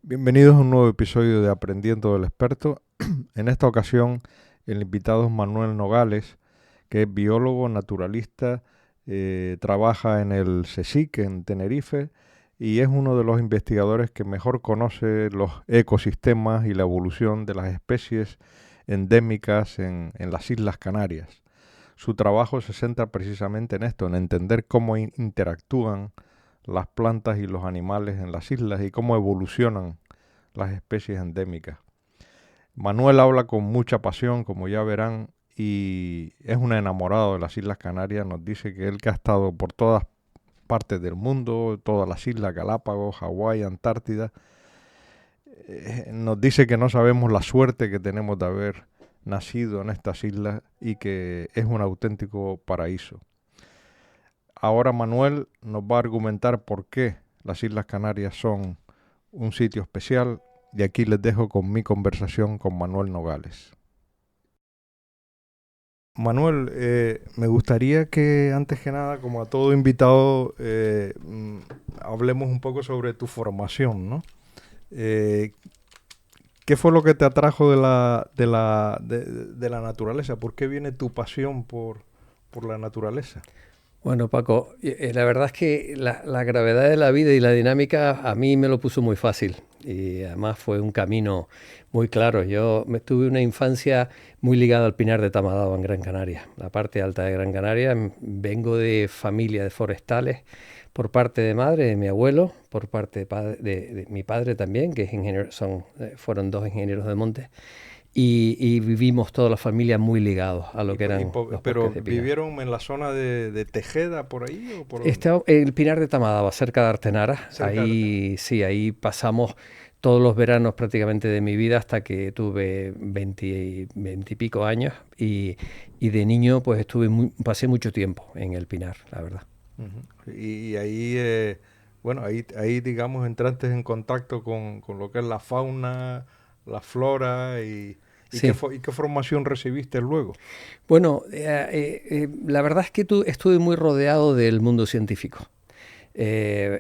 Bienvenidos a un nuevo episodio de Aprendiendo del Experto. En esta ocasión, el invitado es Manuel Nogales, que es biólogo, naturalista, trabaja en el CSIC en Tenerife y es uno de los investigadores que mejor conoce los ecosistemas y la evolución de las especies endémicas en las Islas Canarias. Su trabajo se centra precisamente en esto, en entender cómo interactúan las plantas y los animales en las islas y cómo evolucionan las especies endémicas. Manuel habla con mucha pasión, como ya verán, y es un enamorado de las Islas Canarias. Nos dice que él, que ha estado por todas partes del mundo, todas las islas, Galápagos, Hawái, Antártida, nos dice que no sabemos la suerte que tenemos de haber nacido en estas islas y que es un auténtico paraíso. Ahora Manuel nos va a argumentar por qué las Islas Canarias son un sitio especial, y aquí les dejo con mi conversación con Manuel Nogales. Manuel, me gustaría que antes que nada, como a todo invitado, hablemos un poco sobre tu formación, ¿no? Eh, ¿Qué fue lo que te atrajo de la naturaleza? ¿Por qué viene tu pasión por la naturaleza? Bueno, Paco, la verdad es que la gravedad de la vida y la dinámica a mí me lo puso muy fácil y además fue un camino muy claro. Tuve una infancia muy ligada al Pinar de Tamadao en Gran Canaria, la parte alta de Gran Canaria. Vengo de familia de forestales por parte de madre, de mi abuelo, por parte de mi padre también, que es ingeniero, fueron dos ingenieros de monte. Y vivimos toda la familia muy ligados a lo que eran los Pero bosques de pinar. ¿vivieron en la zona de Tejeda por ahí o por dónde? El Pinar de Tamadaba, cerca de Artenara. Cerca de Artena. Ahí sí, ahí pasamos todos los veranos prácticamente de mi vida hasta que tuve 20 y pico años. Y de niño pues pasé mucho tiempo en el Pinar, la verdad. Ujú. Y ahí, bueno, ahí digamos entraste en contacto con lo que es la fauna, la flora Sí. y qué formación recibiste luego. Bueno, la verdad es que estuve muy rodeado del mundo científico.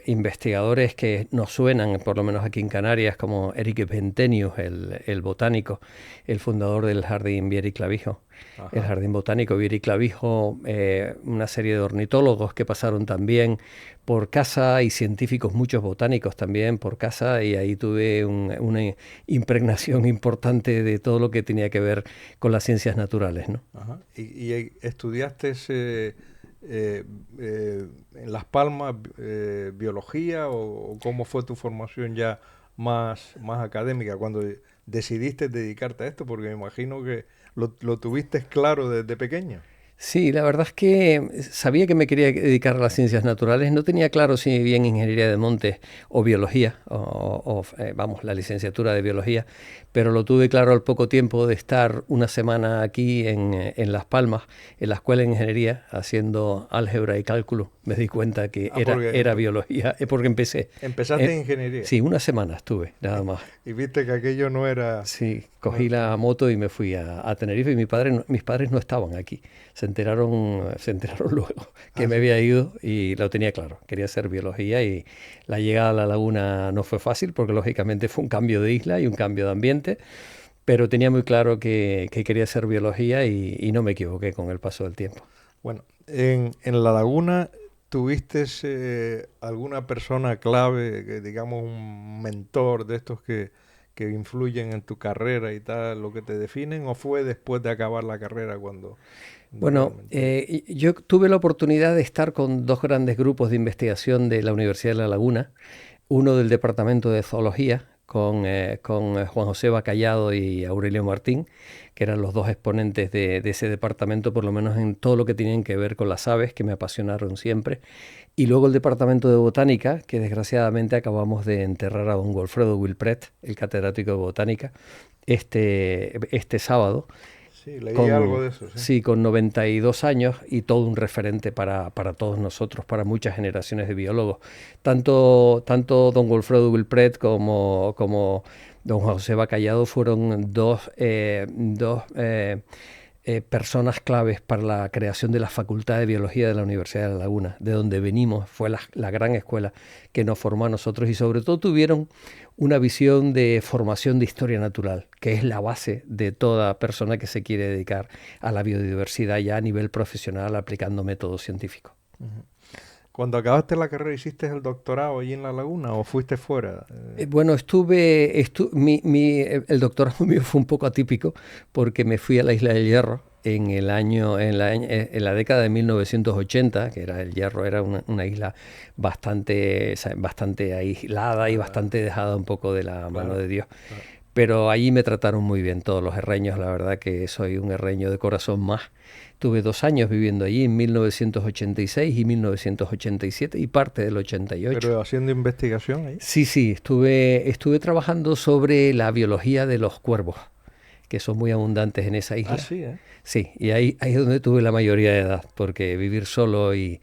Investigadores que nos suenan, por lo menos aquí en Canarias, como Eric Ventenius, el botánico, el fundador del Jardín Vieri Clavijo. El Ajá. Jardín Botánico Vieri Clavijo, una serie de ornitólogos que pasaron también por casa y científicos, muchos botánicos también por casa, y ahí tuve una impregnación importante de todo lo que tenía que ver con las ciencias naturales, ¿no? Ajá. Y estudiaste eh, en Las Palmas biología o cómo fue tu formación ya más académica cuando decidiste dedicarte a esto? Porque me imagino que lo tuviste claro desde pequeño. Sí, la verdad es que sabía que me quería dedicar a las ciencias naturales. No tenía claro si bien ingeniería de montes o biología, vamos, la licenciatura de biología, pero lo tuve claro al poco tiempo de estar una semana aquí en Las Palmas, en la escuela de ingeniería, haciendo álgebra y cálculo. Me di cuenta que Ah, porque era biología, porque empecé. empezaste eh, en ingeniería sí, una semana estuve, nada más. y viste que aquello no era... Sí, no- cogí la moto y me fui a Tenerife y mis padres no estaban aquí. Se enteraron luego que ah, me sí. había ido y lo tenía claro. Quería hacer biología y la llegada a la laguna no fue fácil porque lógicamente fue un cambio de isla y un cambio de ambiente, pero tenía muy claro que quería hacer biología y no me equivoqué con el paso del tiempo. Bueno, en la laguna tuviste alguna persona clave, que, digamos un mentor de estos que influyen en tu carrera y tal, lo que te definen, o fue después de acabar la carrera cuando Bueno, realmente... yo tuve la oportunidad de estar con dos grandes grupos de investigación de la Universidad de La Laguna, uno del Departamento de Zoología, con Juan José Bacallado y Aurelio Martín, que eran los dos exponentes de ese departamento, por lo menos en todo lo que tenían que ver con las aves, que me apasionaron siempre. Y luego el Departamento de Botánica, que desgraciadamente acabamos de enterrar a don Wilfredo Wilpret, el catedrático de Botánica, este sábado Sí, leí algo con, de eso, sí. sí, con 92 años y todo un referente para todos nosotros, para muchas generaciones de biólogos. Tanto don Wilfredo Wilpret como don José Bacallado fueron dos personas claves para la creación de la Facultad de Biología de la Universidad de La Laguna, de donde venimos, fue la gran escuela que nos formó a nosotros y sobre todo tuvieron una visión de formación de historia natural, que es la base de toda persona que se quiere dedicar a la biodiversidad ya a nivel profesional aplicando métodos científicos. Uh-huh. Cuando acabaste la carrera, ¿hiciste el doctorado allí en La Laguna o fuiste fuera? Bueno, el doctorado mío fue un poco atípico porque me fui a la Isla del Hierro en la década de 1980, que era el Hierro, era una isla bastante aislada y bastante dejada un poco de la mano de Dios. Claro. Pero allí me trataron muy bien todos los herreños, la verdad que soy un herreño de corazón más. Tuve 2 años viviendo allí, en 1986 y 1987 y parte del 88. ¿Pero haciendo investigación ahí? Sí, estuve trabajando sobre la biología de los cuervos, que son muy abundantes en esa isla. Ah, sí, ¿eh? Sí, y ahí es donde tuve la mayoría de edad, porque vivir solo y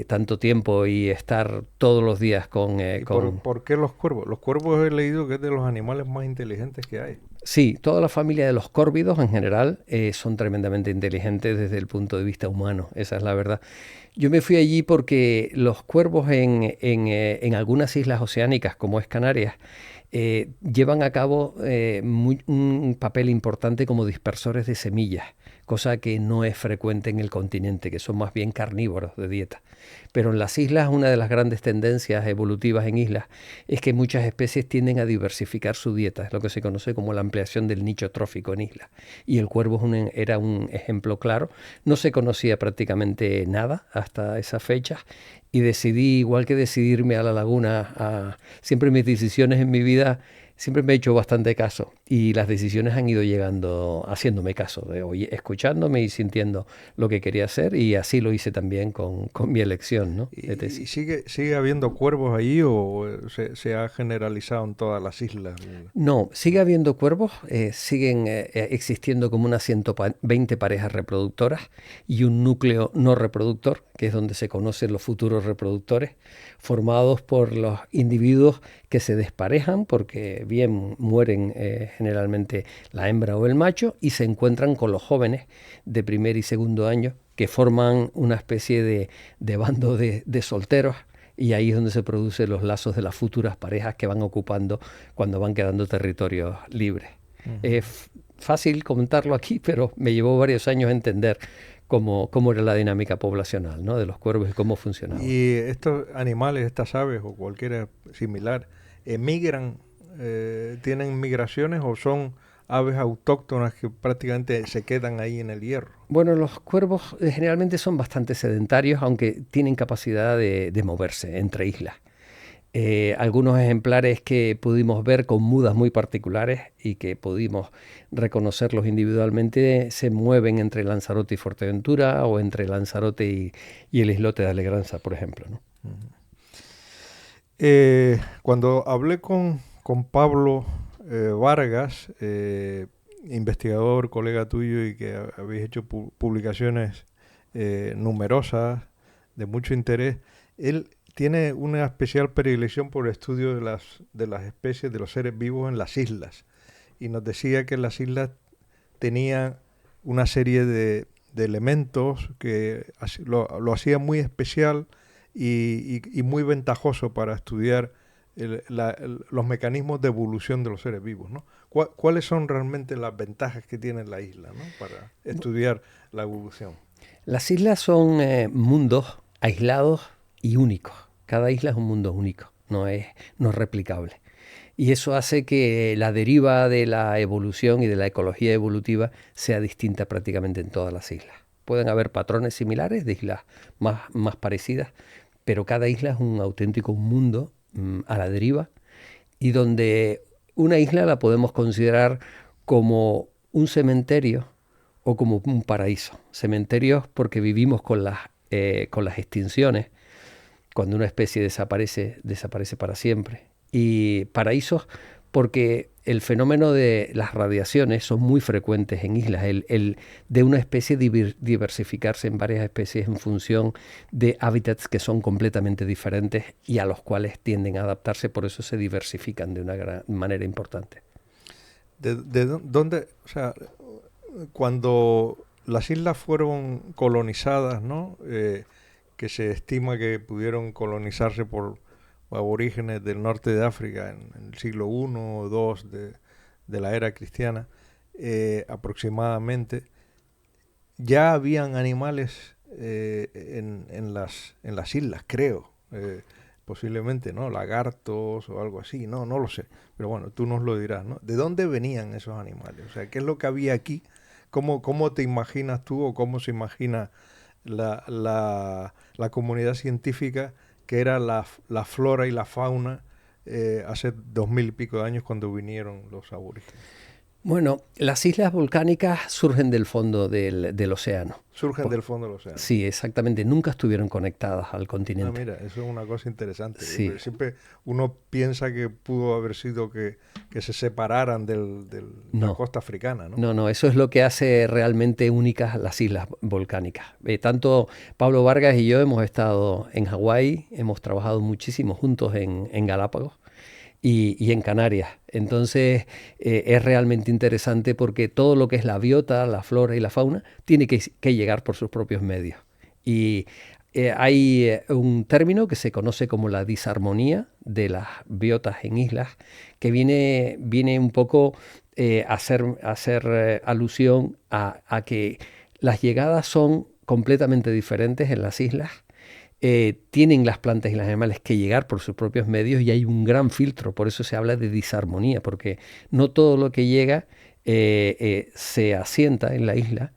tanto tiempo y estar todos los días con... ¿Por qué los cuervos? Los cuervos he leído que es de los animales más inteligentes que hay. Sí, toda la familia de los córvidos en general son tremendamente inteligentes desde el punto de vista humano, esa es la verdad. Yo me fui allí porque los cuervos en algunas islas oceánicas, como es Canarias, llevan a cabo un papel importante como dispersores de semillas, cosa que no es frecuente en el continente, que son más bien carnívoros de dieta. Pero en las islas, una de las grandes tendencias evolutivas en islas es que muchas especies tienden a diversificar su dieta, es lo que se conoce como la ampliación del nicho trófico en islas. Y el cuervo era un ejemplo claro. No se conocía prácticamente nada hasta esa fecha y decidí, igual que decidirme a La Laguna, siempre mis decisiones en mi vida, siempre me he hecho bastante caso y las decisiones han ido llegando, haciéndome caso, escuchándome y sintiendo lo que quería hacer y así lo hice también con mi elección, ¿no? ¿Y sigue habiendo cuervos ahí o se ha generalizado en todas las islas? No, sigue habiendo cuervos, siguen existiendo como unas 120 parejas reproductoras y un núcleo no reproductor, que es donde se conocen los futuros reproductores, formados por los individuos que se desparejan porque bien mueren generalmente la hembra o el macho y se encuentran con los jóvenes de primer y segundo año que forman una especie de bando de solteros y ahí es donde se producen los lazos de las futuras parejas que van ocupando cuando van quedando territorios libres. Uh-huh. Es fácil comentarlo aquí, pero me llevó varios años entender cómo era la dinámica poblacional, ¿no? De los cuervos y cómo funcionaban. ¿Y estos animales, estas aves o cualquiera similar, emigran, tienen migraciones o son aves autóctonas que prácticamente se quedan ahí en el Hierro? Bueno, los cuervos generalmente son bastante sedentarios, aunque tienen capacidad de moverse entre islas. Algunos ejemplares que pudimos ver con mudas muy particulares y que pudimos reconocerlos individualmente se mueven entre Lanzarote y Fuerteventura o entre Lanzarote y el islote de Alegranza, por ejemplo, ¿no? Uh-huh. Cuando hablé con Pablo Vargas, investigador, colega tuyo y que habéis hecho publicaciones numerosas de mucho interés, él tiene una especial predilección por el estudio de las especies, de los seres vivos en las islas. Y nos decía que las islas tenían una serie de elementos que lo hacían muy especial y muy ventajoso para estudiar los mecanismos de evolución de los seres vivos, ¿no? ¿Cuáles son realmente las ventajas que tiene la isla, ¿no? Para estudiar la evolución? Las islas son mundos aislados y únicos. Cada isla es un mundo único, no es replicable. Y eso hace que la deriva de la evolución y de la ecología evolutiva sea distinta prácticamente en todas las islas. Pueden haber patrones similares de islas más parecidas, pero cada isla es un auténtico mundo a la deriva y donde una isla la podemos considerar como un cementerio o como un paraíso. Cementerios porque vivimos con las extinciones. Cuando una especie desaparece para siempre. Y paraísos porque el fenómeno de las radiaciones son muy frecuentes en islas. El de una especie diversificarse en varias especies en función de hábitats que son completamente diferentes y a los cuales tienden a adaptarse, por eso se diversifican de una gran manera importante. ¿De dónde, o sea, cuando las islas fueron colonizadas, ¿no? Que se estima que pudieron colonizarse por aborígenes del norte de África en el siglo I o II de la era cristiana, aproximadamente, ya habían animales en las islas, creo, posiblemente, ¿no? Lagartos o algo así, no lo sé, pero bueno, tú nos lo dirás, ¿no? ¿De dónde venían esos animales? O sea, ¿qué es lo que había aquí? ¿Cómo te imaginas tú o cómo se imagina la comunidad científica que era la flora y la fauna hace 2000 y pico de años cuando vinieron los aborígenes? Bueno, las islas volcánicas surgen del fondo del océano. Surgen del fondo del océano. Sí, exactamente. Nunca estuvieron conectadas al Ah, continente. mira, eso es una cosa interesante. Sí. Siempre uno piensa que pudo haber sido que se separaran de la No. costa africana, ¿no? No, eso es lo que hace realmente únicas las islas volcánicas. Tanto Pablo Vargas y yo hemos estado en Hawái, hemos trabajado muchísimo juntos en Galápagos y en Canarias. Entonces es realmente interesante porque todo lo que es la biota, la flora y la fauna tiene que llegar por sus propios medios. Y hay un término que se conoce como la disarmonía de las biotas en islas, que viene un poco a hacer alusión a que las llegadas son completamente diferentes en las islas. Tienen las plantas y los animales que llegar por sus propios medios y hay un gran filtro, por eso se habla de disarmonía, porque no todo lo que llega se asienta en la isla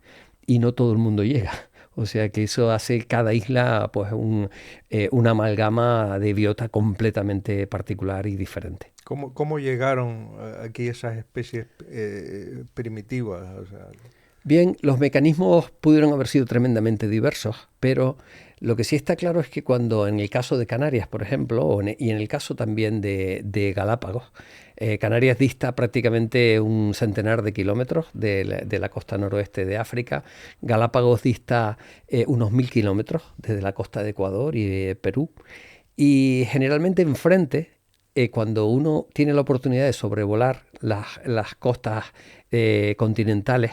y no todo el mundo llega. O sea que eso hace cada isla pues una amalgama de biota completamente particular y diferente. ¿Cómo llegaron aquí esas especies primitivas? O sea, Bien, los mecanismos pudieron haber sido tremendamente diversos, pero lo que sí está claro es que cuando en el caso de Canarias, por ejemplo, y en el caso también de Galápagos, Canarias dista prácticamente un centenar de kilómetros de la costa noroeste de África, Galápagos dista unos 1000 kilómetros desde la costa de Ecuador y de Perú, y generalmente enfrente, cuando uno tiene la oportunidad de sobrevolar las costas continentales,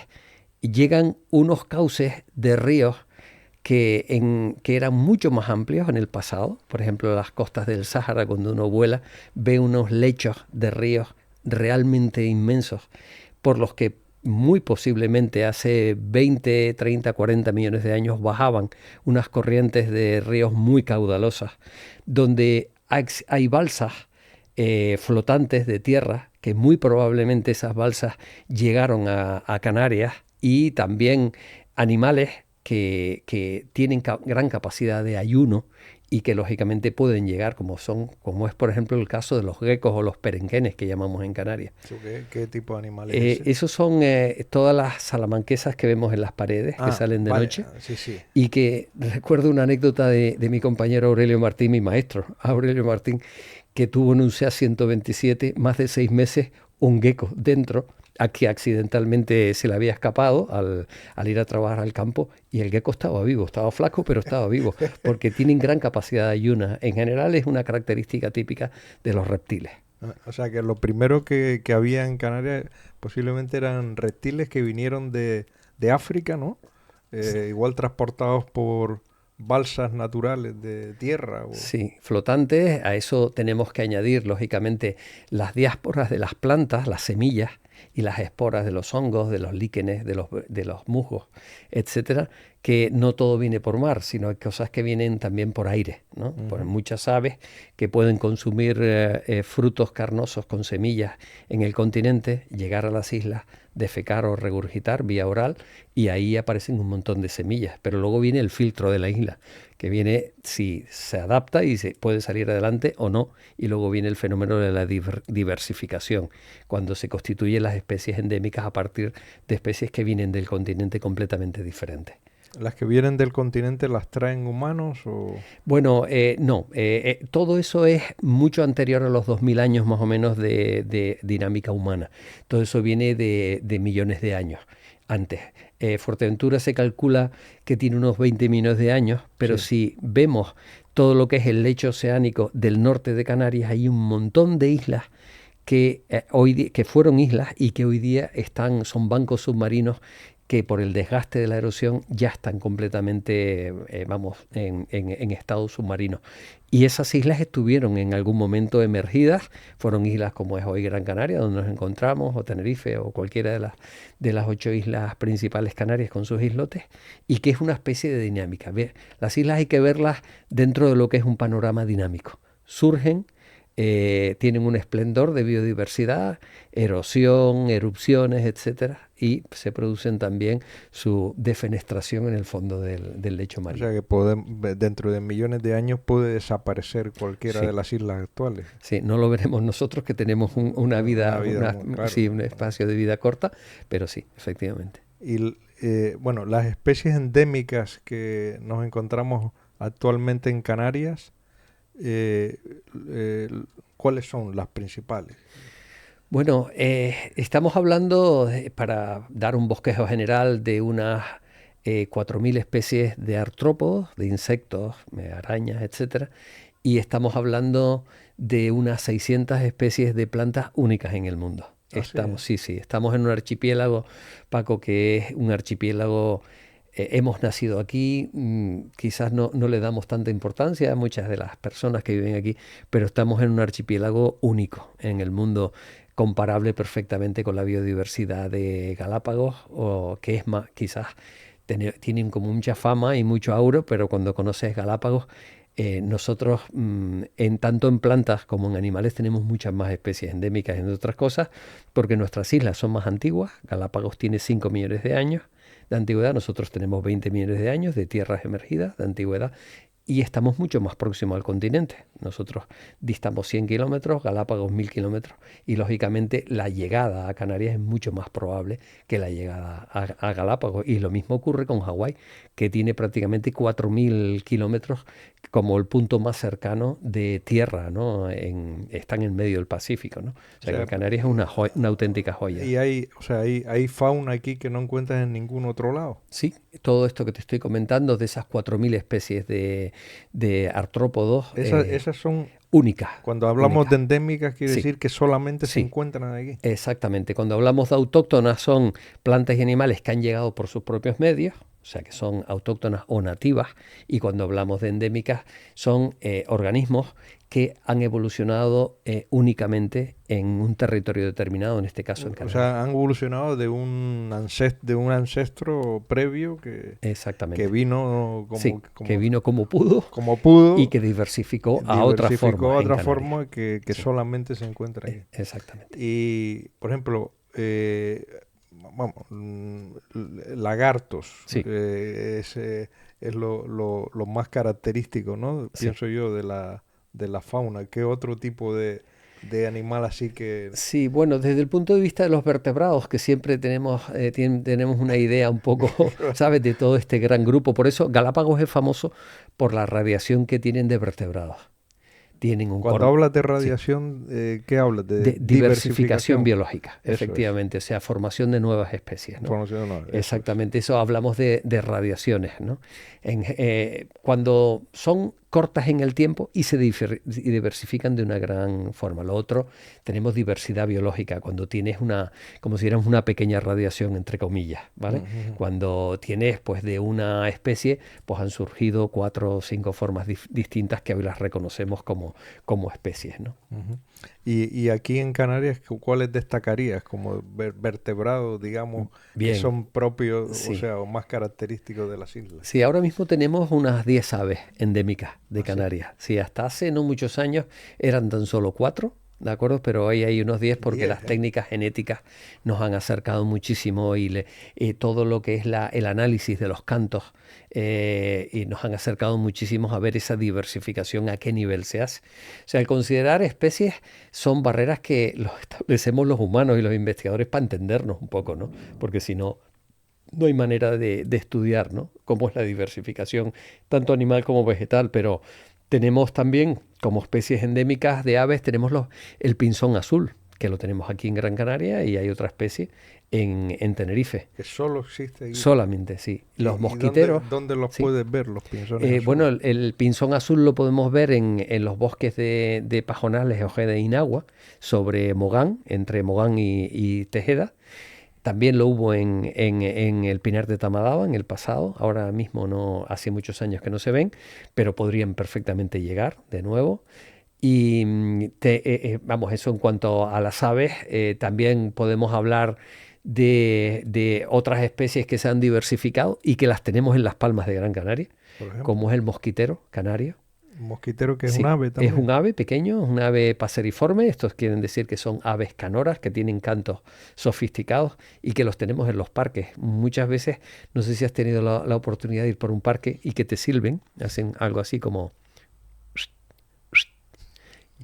llegan unos cauces de ríos que eran mucho más amplios en el pasado. Por ejemplo, las costas del Sáhara, cuando uno vuela, ve unos lechos de ríos realmente inmensos, por los que muy posiblemente hace 20, 30, 40 millones de años bajaban unas corrientes de ríos muy caudalosas, donde hay balsas flotantes de tierra, que muy probablemente esas balsas llegaron a Canarias, y también animales que tienen gran capacidad de ayuno y que lógicamente pueden llegar, como es por ejemplo el caso de los geckos o los perenquenes que llamamos en Canarias. ¿Qué tipo de animales es ese? Esos son todas las salamanquesas que vemos en las paredes, que salen de noche. Sí. Y que recuerdo una anécdota de mi compañero Aurelio Martín, mi maestro, Aurelio Martín, que tuvo en un SEA 127 más de 6 meses un gecko dentro, a que accidentalmente se le había escapado al ir a trabajar al campo, y el gecko estaba vivo, estaba flaco, pero estaba vivo, porque tienen gran capacidad de ayuna. En general es una característica típica de los reptiles. O sea que lo primero que había en Canarias posiblemente eran reptiles que vinieron de África, ¿no? Igual transportados por balsas naturales de tierra. Sí, flotantes. A eso tenemos que añadir, lógicamente, las diásporas de las plantas, las semillas, y las esporas de los hongos, de los líquenes, de los musgos, etcétera, que no todo viene por mar, sino hay cosas que vienen también por aire, ¿no? Por muchas aves que pueden consumir frutos carnosos con semillas en el continente, llegar a las islas, defecar o regurgitar vía oral, y ahí aparecen un montón de semillas. Pero luego viene el filtro de la isla, que viene si se adapta y se puede salir adelante o no, y luego viene el fenómeno de la diversificación, cuando se constituyen las especies endémicas a partir de especies que vienen del continente completamente diferentes. ¿Las que vienen del continente las traen humanos o...? Bueno, no. Todo eso es mucho anterior a los 2000 años más o menos de dinámica humana. Todo eso viene de millones de años antes. Fuerteventura se calcula que tiene unos 20 millones de años, pero si vemos todo lo que es el lecho oceánico del norte de Canarias, hay un montón de islas que fueron islas y que hoy día son bancos submarinos que por el desgaste de la erosión ya están completamente, en estado submarino. Y esas islas estuvieron en algún momento emergidas, fueron islas como es hoy Gran Canaria, donde nos encontramos, o Tenerife, o cualquiera de las 8 islas principales canarias con sus islotes, y que es una especie de dinámica. Las islas hay que verlas dentro de lo que es un panorama dinámico. Surgen, tienen un esplendor de biodiversidad, erosión, erupciones, etcétera, y se producen también su defenestración en el fondo del lecho O marino. sea que dentro de millones de años puede desaparecer cualquiera Sí. de las islas actuales. Sí, no lo veremos nosotros que tenemos una vida, Claro. sí, un espacio de vida corta, pero sí, efectivamente. Y bueno, las especies endémicas que nos encontramos actualmente en Canarias, eh, eh, ¿cuáles son las principales? Bueno, estamos hablando, para dar un bosquejo general, de unas 4.000 especies de artrópodos, de insectos, arañas, etcétera, y estamos hablando de unas 600 especies de plantas únicas en el mundo. Así es. Sí, estamos en un archipiélago, Paco, que es un archipiélago. Hemos nacido aquí, quizás no le damos tanta importancia a muchas de las personas que viven aquí, pero estamos en un archipiélago único en el mundo, comparable perfectamente con la biodiversidad de Galápagos, o que es más, quizás tienen como mucha fama y mucho auro, pero cuando conoces Galápagos, nosotros, tanto en plantas como en animales, tenemos muchas más especies endémicas, entre otras cosas, porque nuestras islas son más antiguas. Galápagos tiene 5 millones de años de antigüedad, nosotros tenemos 20 millones de años de tierras emergidas de antigüedad, y estamos mucho más próximos al continente. Nosotros distamos 100 kilómetros, Galápagos 1000 kilómetros, y lógicamente la llegada a Canarias es mucho más probable que la llegada a Galápagos. Y lo mismo ocurre con Hawái, que tiene prácticamente 4000 kilómetros como el punto más cercano de tierra, ¿no? Están en medio del Pacífico, ¿no? O O sea que sea, Canarias es una auténtica joya. y hay fauna aquí que no encuentras en ningún otro lado. Sí, todo esto que te estoy comentando, de esas 4.000 especies de artrópodos Esas son, únicas. cuando hablamos de Únicas. endémicas, quiere Sí, decir que solamente se sí, encuentran aquí. exactamente. Cuando hablamos de autóctonas, son plantas y animales que han llegado por sus propios medios, o sea que son autóctonas o nativas, y cuando hablamos de endémicas, son organismos que han evolucionado únicamente en un territorio determinado, en este caso en O Canarias. sea, han evolucionado de un ancestro previo que Exactamente. vino Sí, que vino como pudo como pudo, y que diversificó a otra forma en Canarias. que Sí, solamente se encuentra aquí. exactamente. Y, por ejemplo, vamos, lagartos Sí, es lo más característico, ¿no? sí. Pienso yo, de la fauna. ¿Qué otro tipo de animal así que... Sí, bueno, desde el punto de vista de los vertebrados, que siempre tenemos una idea un poco, ¿sabes?, de todo este gran grupo. Por eso Galápagos es famoso por la radiación que tienen de vertebrados. Tienen un Cuando hablas de sí, radiación, ¿qué hablas? De de diversificación biológica, Eso es. efectivamente, o sea, formación de nuevas especies, ¿no? Información, no, eso es. Exactamente, eso hablamos de radiaciones, ¿no? Cuando son cortas en el tiempo y y diversifican de una gran forma. Lo otro, tenemos diversidad biológica, cuando tienes como si fuéramos una pequeña radiación, entre comillas, ¿vale? Ujú. Cuando tienes, pues, de una especie, pues han surgido 4 o 5 formas distintas que hoy las reconocemos como especies, ¿no? Ujú. Y aquí en Canarias, ¿cuáles destacarías como vertebrados, digamos, que Bien, son propios, o sí. sea, o más característicos de las islas? Sí, ahora mismo tenemos unas 10 aves endémicas de ¿Ah, sí? Canarias. Sí, hasta hace no muchos años eran tan solo 4, ¿de acuerdo? Pero hoy hay unos 10 porque 10, las ¿eh? técnicas genéticas nos han acercado muchísimo, y todo lo que es el análisis de los cantos, y nos han acercado muchísimo a ver esa diversificación, a qué nivel se hace. O sea, el considerar especies son barreras que los establecemos los humanos y los investigadores para entendernos un poco, ¿no? Porque si no, no hay manera de estudiar, ¿no?, cómo es la diversificación, tanto animal como vegetal. Pero tenemos también, como especies endémicas de aves, tenemos el pinzón azul, que lo tenemos aquí en Gran Canaria, y hay otra especie en Tenerife. Que solo existe aquí. Solamente, sí. Los Y dónde, mosquiteros, dónde los sí. puedes ver, los pinzones Bueno, azules? el pinzón azul lo podemos ver en los bosques de pajonales, Ojeda e Inagua, sobre Mogán, entre Mogán y Tejeda. También lo hubo en el Pinar de Tamadaba en el pasado. Ahora mismo no, hace muchos años que no se ven, pero podrían perfectamente llegar de nuevo. Y vamos, eso en cuanto a las aves, también podemos hablar de otras especies que se han diversificado y que las tenemos en las Palmas de Gran Canaria, Por ejemplo, como es el mosquitero canario. un mosquitero que es un Sí, ave es también. un ave pequeño, es un ave paseriforme. Estos quieren decir que son aves canoras, que tienen cantos sofisticados y que los tenemos en los parques. Muchas veces, no sé si has tenido la oportunidad de ir por un parque y que te silben, hacen algo así como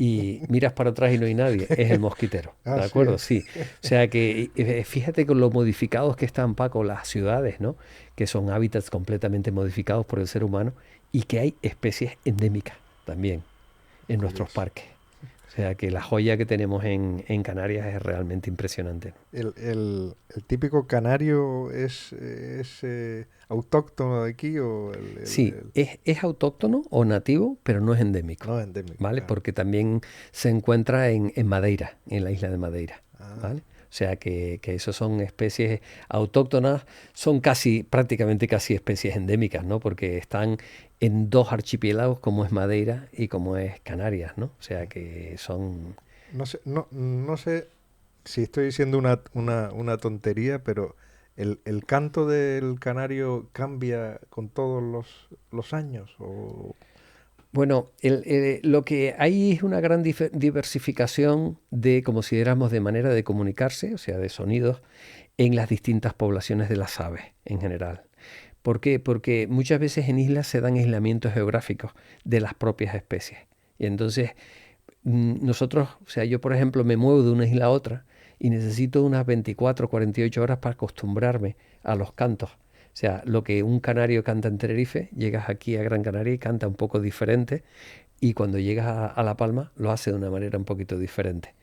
y miras para atrás y no hay nadie, es el mosquitero, ¿de Así acuerdo? es. Sí. O sea que fíjate con lo modificados que están, Paco, las ciudades, ¿no? Que son hábitats completamente modificados por el ser humano y que hay especies endémicas también en nuestros Curioso. parques. O sea que la joya que tenemos en Canarias es realmente impresionante, ¿no? El típico canario es autóctono de aquí o Sí, es autóctono o nativo, pero no es endémico, no endémico, ¿vale? claro. Porque también se encuentra en Madeira, en la isla de Madeira, Ah, ¿vale? O sea que esos son especies autóctonas, son casi, prácticamente casi especies endémicas, ¿no? Porque están en dos archipiélagos como es Madeira y como es Canarias, ¿no? O sea que son... no sé si estoy diciendo una tontería, pero el canto del canario cambia con todos los años. O... Bueno, lo que hay es una gran diversificación de, como si dijéramos, de manera de comunicarse, o sea, de sonidos, en las distintas poblaciones de las aves en general. ¿Por qué? Porque muchas veces en islas se dan aislamientos geográficos de las propias especies. Y entonces nosotros, o sea, yo por ejemplo me muevo de una isla a otra y necesito unas 24 o 48 horas para acostumbrarme a los cantos. O sea, lo que un canario canta en Tenerife, llegas aquí a Gran Canaria y canta un poco diferente y cuando llegas a La Palma lo hace de una manera un poquito diferente.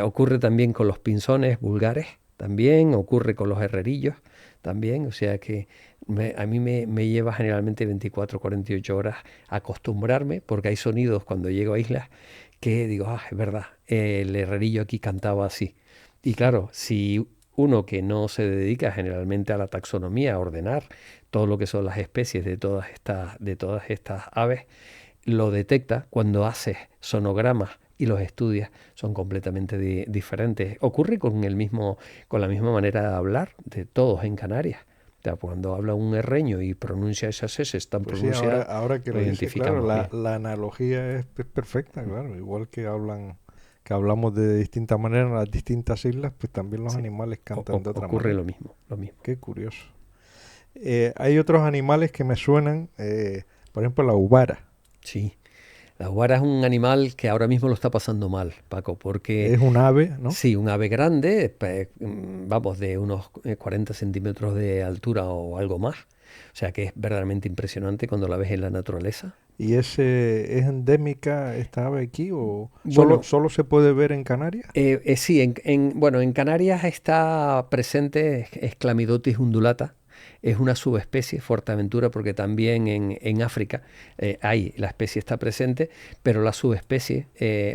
Ocurre también con los pinzones vulgares, también ocurre con los herrerillos, también, o sea que a mí me lleva generalmente 24 o 48 horas acostumbrarme, porque hay sonidos cuando llego a islas que digo, ah, es verdad, el herrerillo aquí cantaba así. Y claro, si uno que no se dedica generalmente a la taxonomía, a ordenar todo lo que son las especies de todas estas aves, lo detecta cuando haces sonogramas y los estudias, son completamente diferentes. Ocurre con la misma manera de hablar de todos en Canarias. O sea, cuando habla un herreño y pronuncia esas S tan Pues sí, ahora, pronunciadas, ahora que lo lo dice, claro, identificamos bien. la analogía es perfecta, claro. Igual que hablamos de distintas maneras en las distintas islas, pues también los Sí, animales cantan de otra ocurre manera. lo mismo, lo mismo. Qué curioso. Hay otros animales que me suenan, por ejemplo, la ubara. Sí, la guara es un animal que ahora mismo lo está pasando mal, Paco, porque Es un ave, ¿no? sí, un ave grande, vamos, de unos 40 centímetros de altura o algo más. O sea que es verdaderamente impresionante cuando la ves en la naturaleza. ¿Y es endémica esta ave aquí o Bueno, solo se puede ver en Canarias? sí, bueno, en Canarias está presente es Chlamydotis undulata. Es una subespecie, Fuerteventura, porque también en África la especie está presente, pero la subespecie,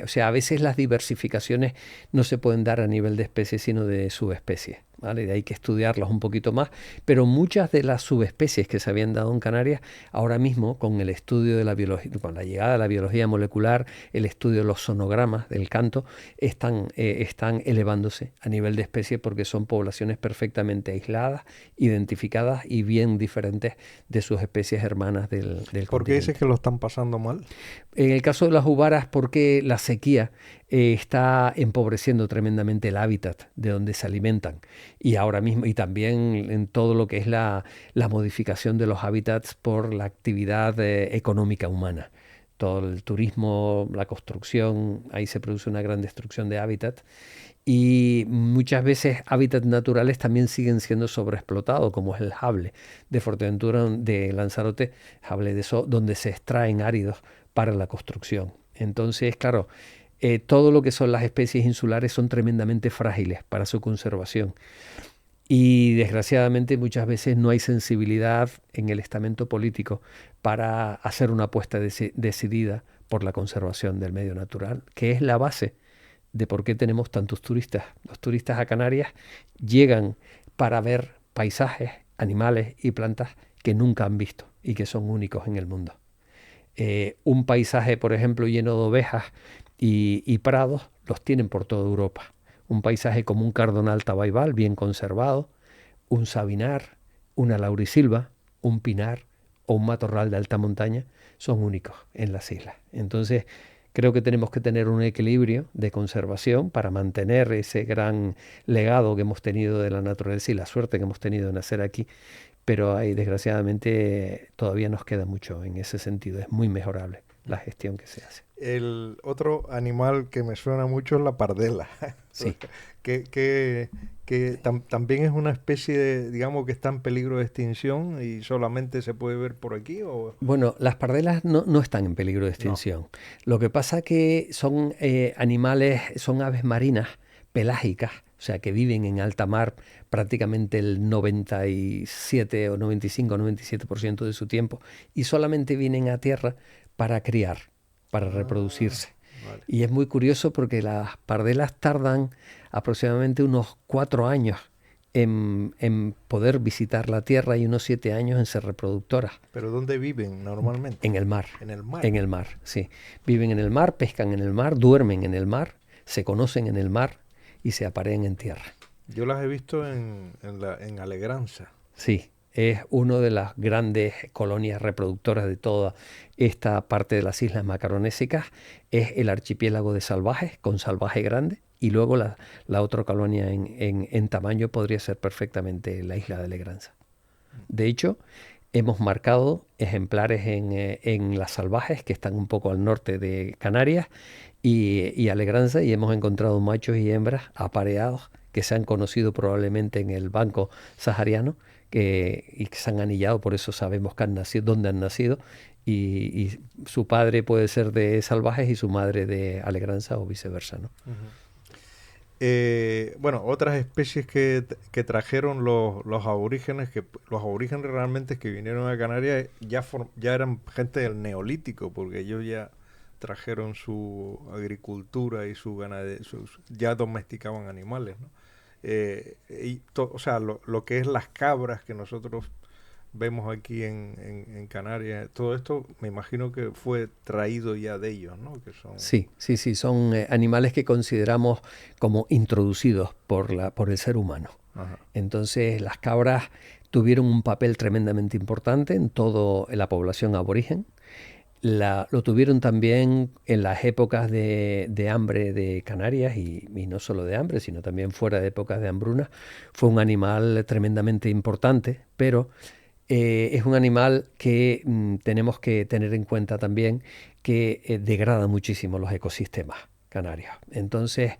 o sea, a veces las diversificaciones no se pueden dar a nivel de especie, sino de subespecie, ¿vale? De ahí que estudiarlas un poquito más, pero muchas de las subespecies que se habían dado en Canarias, ahora mismo con el estudio de la biología, con la llegada de la biología molecular, el estudio de los sonogramas del canto, están elevándose a nivel de especie porque son poblaciones perfectamente aisladas, identificadas y bien diferentes de sus especies hermanas del Porque dice continente. que lo están pasando mal. En el caso de las uvaras, porque la sequía está empobreciendo tremendamente el hábitat de donde se alimentan y ahora mismo y también en todo lo que es la modificación de los hábitats por la actividad económica humana. Todo el turismo, la construcción, ahí se produce una gran destrucción de hábitat y muchas veces hábitats naturales también siguen siendo sobreexplotados, como es el jable de Fuerteventura, de Lanzarote, jable de eso, donde se extraen áridos para la construcción. Entonces, claro, todo lo que son las especies insulares son tremendamente frágiles para su conservación. Y desgraciadamente muchas veces no hay sensibilidad en el estamento político para hacer una apuesta decidida por la conservación del medio natural, que es la base de por qué tenemos tantos turistas. Los turistas a Canarias llegan para ver paisajes, animales y plantas que nunca han visto y que son únicos en el mundo. Un paisaje, por ejemplo, lleno de ovejas y prados, los tienen por toda Europa. Un paisaje como un cardonal tabaibal bien conservado, un sabinar, una laurisilva, un pinar o un matorral de alta montaña son únicos en las islas. Entonces, creo que tenemos que tener un equilibrio de conservación para mantener ese gran legado que hemos tenido de la naturaleza y la suerte que hemos tenido de nacer aquí, pero desgraciadamente todavía nos queda mucho en ese sentido. Es muy mejorable la gestión que se hace. El otro animal que me suena mucho es la pardela, Sí. también es una especie de, digamos, que está en peligro de extinción y solamente se puede ver por aquí, ¿o? Bueno, las pardelas no están en peligro de No. extinción. Lo que pasa que son animales, son aves marinas pelágicas, o sea, que viven en alta mar prácticamente el 97 o 95 o 97% de su tiempo y solamente vienen a tierra para criar, para reproducirse. Vale. Y es muy curioso porque las pardelas tardan aproximadamente unos 4 años en poder visitar la Tierra y unos 7 años en ser reproductoras. ¿Pero dónde viven normalmente? En el mar. En el mar. En el mar, sí. Viven en el mar, pescan en el mar, duermen en el mar, se conocen en el mar y se aparean en tierra. Yo las he visto en Alegranza. Sí, es una de las grandes colonias reproductoras de toda esta parte de las islas macaronésicas. Es el archipiélago de salvajes, con salvaje grande, y luego la otra colonia en tamaño podría ser perfectamente la isla de Alegranza. De hecho, hemos marcado ejemplares en las salvajes, que están un poco al norte de Canarias, y Alegranza, y hemos encontrado machos y hembras apareados que se han conocido probablemente en el banco sahariano y que se han anillado, por eso sabemos que han nacido, dónde han nacido, y su padre puede ser de salvajes y su madre de Alegranza o viceversa, ¿no? Bueno, otras especies que trajeron los aborígenes, los aborígenes realmente que vinieron a Canarias ya eran gente del Neolítico, porque ellos ya trajeron su agricultura y su ganadería, ya domesticaban animales, ¿no? O sea, lo que es las cabras que nosotros vemos aquí en Canarias, todo esto me imagino que fue traído ya de ellos, ¿no? Que son... Sí, son animales que consideramos como introducidos por el ser humano. Ajá. Entonces las cabras tuvieron un papel tremendamente importante en toda la población aborigen. Lo tuvieron también en las épocas de hambre de Canarias y no solo de hambre, sino también fuera de épocas de hambruna. Fue un animal tremendamente importante, pero es un animal que tenemos que tener en cuenta también que degrada muchísimo los ecosistemas canarios. Entonces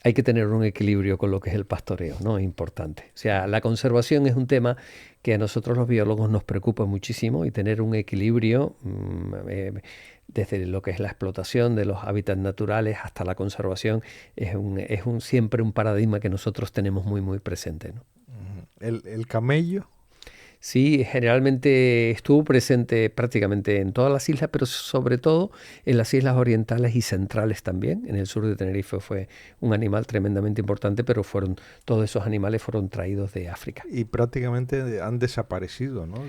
hay que tener un equilibrio con lo que es el pastoreo, ¿no? Es importante. O sea, la conservación es un tema que a nosotros los biólogos nos preocupa muchísimo y tener un equilibrio desde lo que es la explotación de los hábitats naturales hasta la conservación es siempre un paradigma que nosotros tenemos muy, muy presente, ¿no? El camello. Sí, generalmente estuvo presente prácticamente en todas las islas, pero sobre todo en las islas orientales y centrales también. En el sur de Tenerife fue un animal tremendamente importante, pero todos esos animales fueron traídos de África. Y prácticamente han desaparecido, ¿no?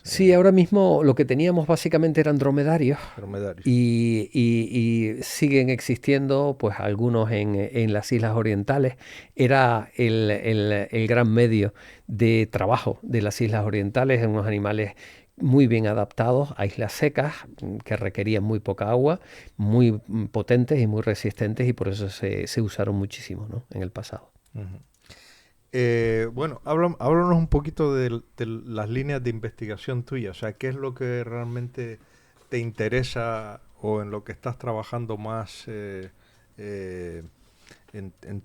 Sí, ahora mismo lo que teníamos básicamente eran dromedarios. Y siguen existiendo, pues algunos en las islas orientales. Era el gran medio de trabajo de las islas orientales, en unos animales muy bien adaptados a islas secas que requerían muy poca agua, muy potentes y muy resistentes, y por eso se usaron muchísimo, ¿no? En el pasado. Bueno, háblanos un poquito de las líneas de investigación tuya, o sea, ¿qué es lo que realmente te interesa o en lo que estás trabajando más en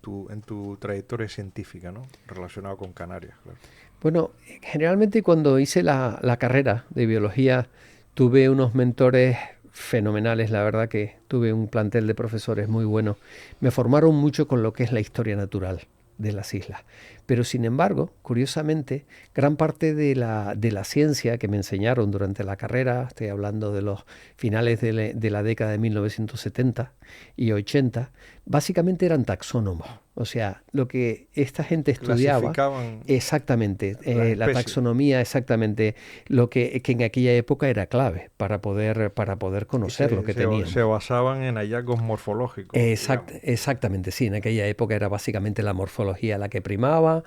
tu trayectoria científica, ¿no? Relacionado con Canarias, claro? Bueno, generalmente cuando hice la carrera de biología tuve unos mentores fenomenales, la verdad que tuve un plantel de profesores muy bueno. Me formaron mucho con lo que es la historia natural de las islas, Pero sin embargo, curiosamente, gran parte de la ciencia que me enseñaron durante la carrera, estoy hablando de los finales de la década de 1970 y 80, básicamente eran taxónomos. O sea, lo que esta gente estudiaba, Clasificaban exactamente, las la especies. taxonomía, exactamente, lo que en aquella época era clave para poder Y conocer lo que se teníamos. basaban en hallazgos morfológicos, digamos. Exactamente, sí, en aquella época era básicamente la morfología la que primaba.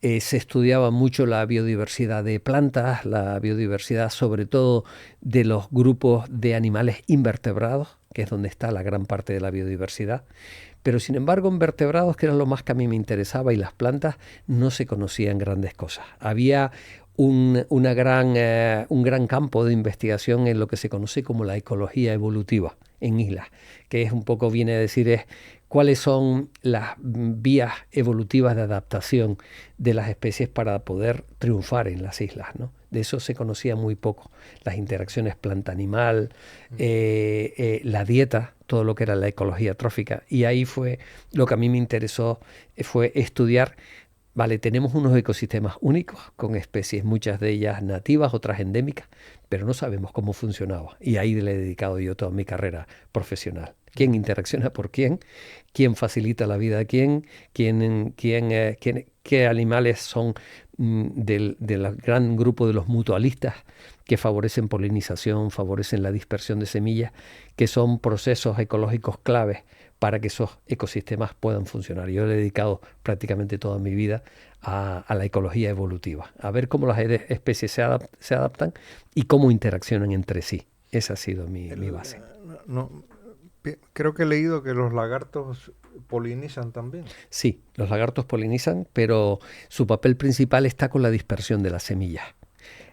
Se estudiaba mucho la biodiversidad de plantas, la biodiversidad sobre todo de los grupos de animales invertebrados, que es donde está la gran parte de la biodiversidad. Pero sin embargo, en vertebrados, que era lo más que a mí me interesaba, y las plantas, no se conocían grandes cosas. Había un gran campo de investigación en lo que se conoce como la ecología evolutiva en islas, que es un poco, viene a decir, es cuáles son las vías evolutivas de adaptación de las especies para poder triunfar en las islas, ¿no? De eso se conocía muy poco. Las interacciones planta-animal, la dieta, todo lo que era la ecología trófica. Y ahí fue lo que a mí me interesó, fue estudiar. Vale, tenemos unos ecosistemas únicos con especies, muchas de ellas nativas, otras endémicas, pero no sabemos cómo funcionaba. Y ahí le he dedicado yo toda mi carrera profesional. ¿Quién interacciona por quién? ¿Quién facilita la vida a quién? ¿Qué animales son del gran grupo de los mutualistas que favorecen polinización, favorecen la dispersión de semillas, que son procesos ecológicos claves para que esos ecosistemas puedan funcionar? Yo le he dedicado prácticamente toda mi vida a la ecología evolutiva, a ver cómo las especies se adaptan y cómo interaccionan entre sí. Esa ha sido mi base. No, creo que he leído que los lagartos polinizan también. Sí, los lagartos polinizan, pero su papel principal está con la dispersión de las semillas.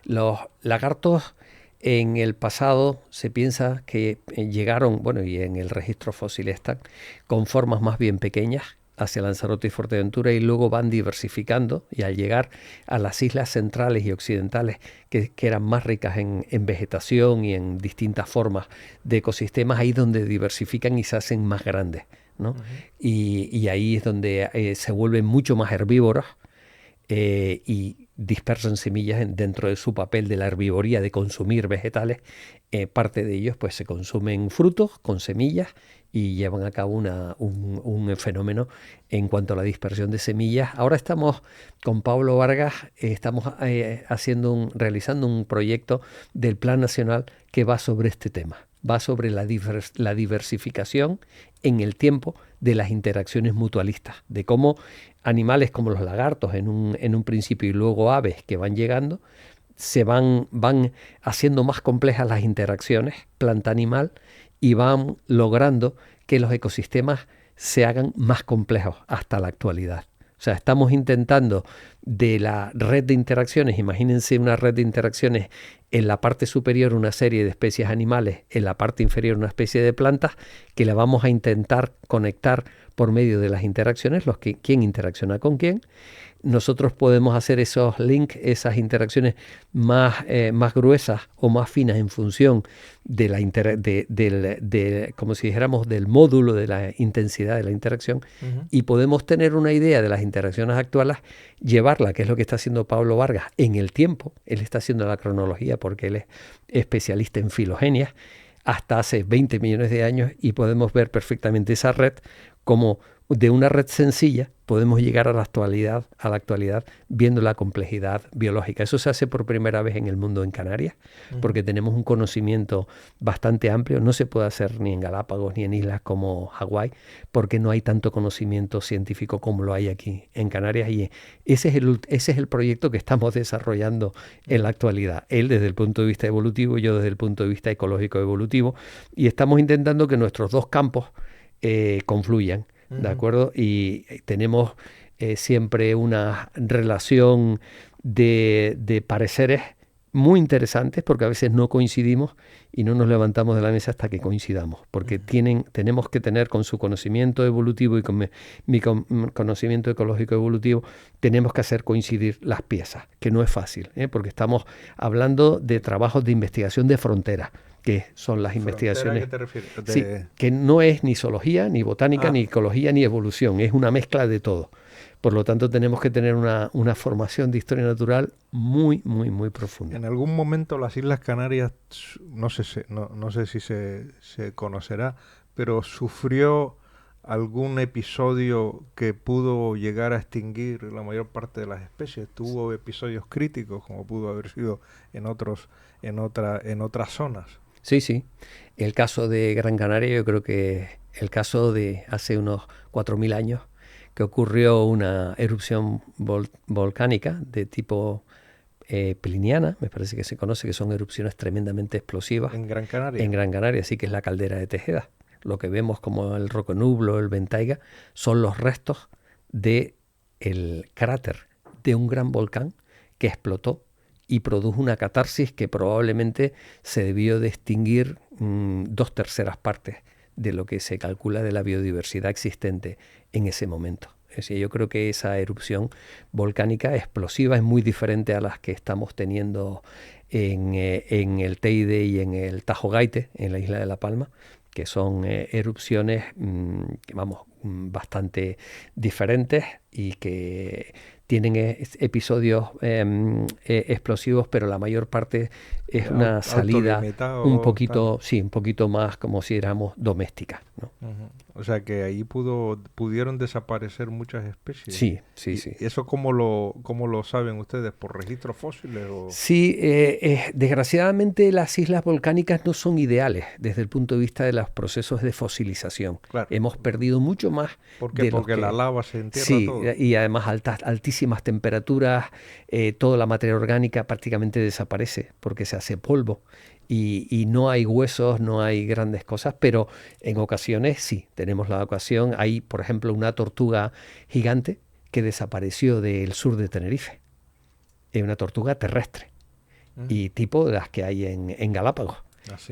Los lagartos en el pasado se piensa que llegaron, bueno, y en el registro fósil están, con formas más bien pequeñas hacia Lanzarote y Fuerteventura, y luego van diversificando, y al llegar a las islas centrales y occidentales, que eran más ricas en vegetación y en distintas formas de ecosistemas, ahí es donde diversifican y se hacen más grandes, ¿no? Y ahí es donde se vuelven mucho más herbívoros, y dispersan semillas dentro de su papel de la herbivoría, de consumir vegetales. Parte de ellos pues se consumen frutos con semillas y llevan a cabo un fenómeno en cuanto a la dispersión de semillas. Ahora estamos con Pablo Vargas, estamos realizando un proyecto del Plan Nacional que va sobre este tema. Va sobre la diversificación en el tiempo de las interacciones mutualistas, de cómo animales como los lagartos en un principio y luego aves que van llegando, van haciendo más complejas las interacciones planta-animal y van logrando que los ecosistemas se hagan más complejos hasta la actualidad. O sea, estamos intentando de la red de interacciones, imagínense una red de interacciones, en la parte superior una serie de especies animales, en la parte inferior una especie de plantas, que la vamos a intentar conectar por medio de las interacciones, quién interacciona con quién. Nosotros podemos hacer esos links, esas interacciones más gruesas o más finas en función de como si dijéramos, del módulo de la intensidad de la interacción, y podemos tener una idea de las interacciones actuales, llevarla, que es lo que está haciendo Pablo Vargas, en el tiempo. Él está haciendo la cronología porque él es especialista en filogenias, hasta hace 20 millones de años, y podemos ver perfectamente esa red como de una red sencilla podemos llegar a la actualidad viendo la complejidad biológica. Eso se hace por primera vez en el mundo en Canarias, porque tenemos un conocimiento bastante amplio. No se puede hacer ni en Galápagos ni en islas como Hawái, porque no hay tanto conocimiento científico como lo hay aquí en Canarias, y ese es el proyecto que estamos desarrollando en la actualidad. Él desde el punto de vista evolutivo, yo desde el punto de vista ecológico evolutivo, y estamos intentando que nuestros dos campos confluyan. ¿De acuerdo? Y tenemos siempre una relación de pareceres muy interesantes, porque a veces no coincidimos y no nos levantamos de la mesa hasta que coincidamos, porque tenemos que tener, con su conocimiento evolutivo y con mi conocimiento ecológico evolutivo, tenemos que hacer coincidir las piezas, que no es fácil, porque estamos hablando de trabajos de investigación de frontera, que son las investigaciones. ¿A qué te refieres? Sí, que no es ni zoología, ni botánica, ni ecología, ni evolución, es una mezcla de todo. Por lo tanto, tenemos que tener una formación de historia natural muy, muy, muy profunda. En algún momento las Islas Canarias, no sé, no sé si se conocerá, pero sufrió algún episodio que pudo llegar a extinguir la mayor parte de las especies. Tuvo episodios críticos, como pudo haber sido en otras zonas. Sí, sí. El caso de Gran Canaria, yo creo que el caso de hace unos 4.000 años, que ocurrió una erupción volcánica de tipo pliniana, me parece que se conoce, que son erupciones tremendamente explosivas. En Gran Canaria. En Gran Canaria, sí, que es la caldera de Tejeda. Lo que vemos como el Roconublo, el Ventaiga, son los restos del cráter de un gran volcán que explotó y produjo una catarsis que probablemente se debió de extinguir 2/3 partes de lo que se calcula de la biodiversidad existente en ese momento. Es decir, yo creo que esa erupción volcánica explosiva es muy diferente a las que estamos teniendo en el Teide y en el Tajo Gaite, en la isla de La Palma, que son erupciones, bastante diferentes y que tienen episodios explosivos, pero la mayor parte es una salida un poquito más, como si éramos doméstica, ¿no? O sea que ahí pudieron desaparecer muchas especies. Sí, sí, sí. ¿Eso cómo lo saben ustedes? ¿Por registros fósiles? Sí, desgraciadamente las islas volcánicas no son ideales desde el punto de vista de los procesos de fosilización. Claro. Hemos perdido mucho más. ¿Por qué? Porque la lava se entierra todo. Sí, y además altísimas temperaturas, toda la materia orgánica prácticamente desaparece porque se hace polvo. Y no hay huesos, no hay grandes cosas, pero en ocasiones sí, tenemos la ocasión. Hay, por ejemplo, una tortuga gigante que desapareció del sur de Tenerife. Es una tortuga terrestre y tipo de las que hay en Galápagos.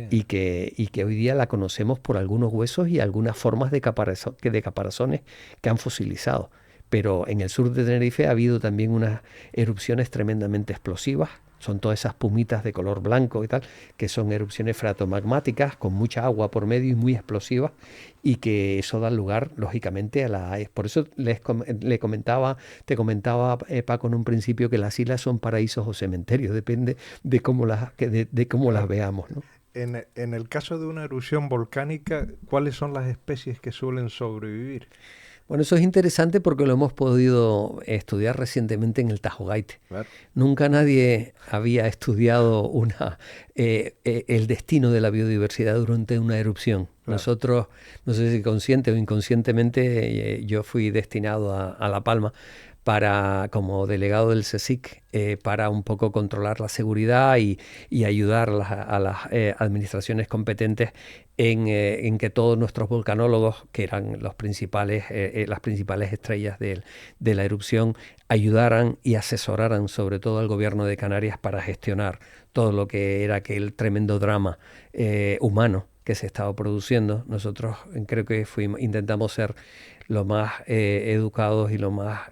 Y que hoy día la conocemos por algunos huesos y algunas formas de caparazones que han fosilizado. Pero en el sur de Tenerife ha habido también unas erupciones tremendamente explosivas. Son todas esas pumitas de color blanco y tal, que son erupciones freatomagmáticas con mucha agua por medio y muy explosivas, y que eso da lugar, lógicamente, Por eso te comentaba, Paco, en un principio, que las islas son paraísos o cementerios, depende de cómo las veamos, ¿no? En el caso de una erupción volcánica, ¿cuáles son las especies que suelen sobrevivir? Bueno, eso es interesante porque lo hemos podido estudiar recientemente en el Tajo Gaite. Claro. Nunca nadie había estudiado el destino de la biodiversidad durante una erupción. Claro. Nosotros, no sé si consciente o inconscientemente, yo fui destinado a La Palma como delegado del CSIC, para un poco controlar la seguridad y ayudar a las administraciones competentes en que todos nuestros volcanólogos, que eran las principales estrellas de la erupción, ayudaran y asesoraran sobre todo al gobierno de Canarias para gestionar todo lo que era aquel tremendo drama humano que se estaba produciendo. Nosotros creo que intentamos ser lo más educados y lo más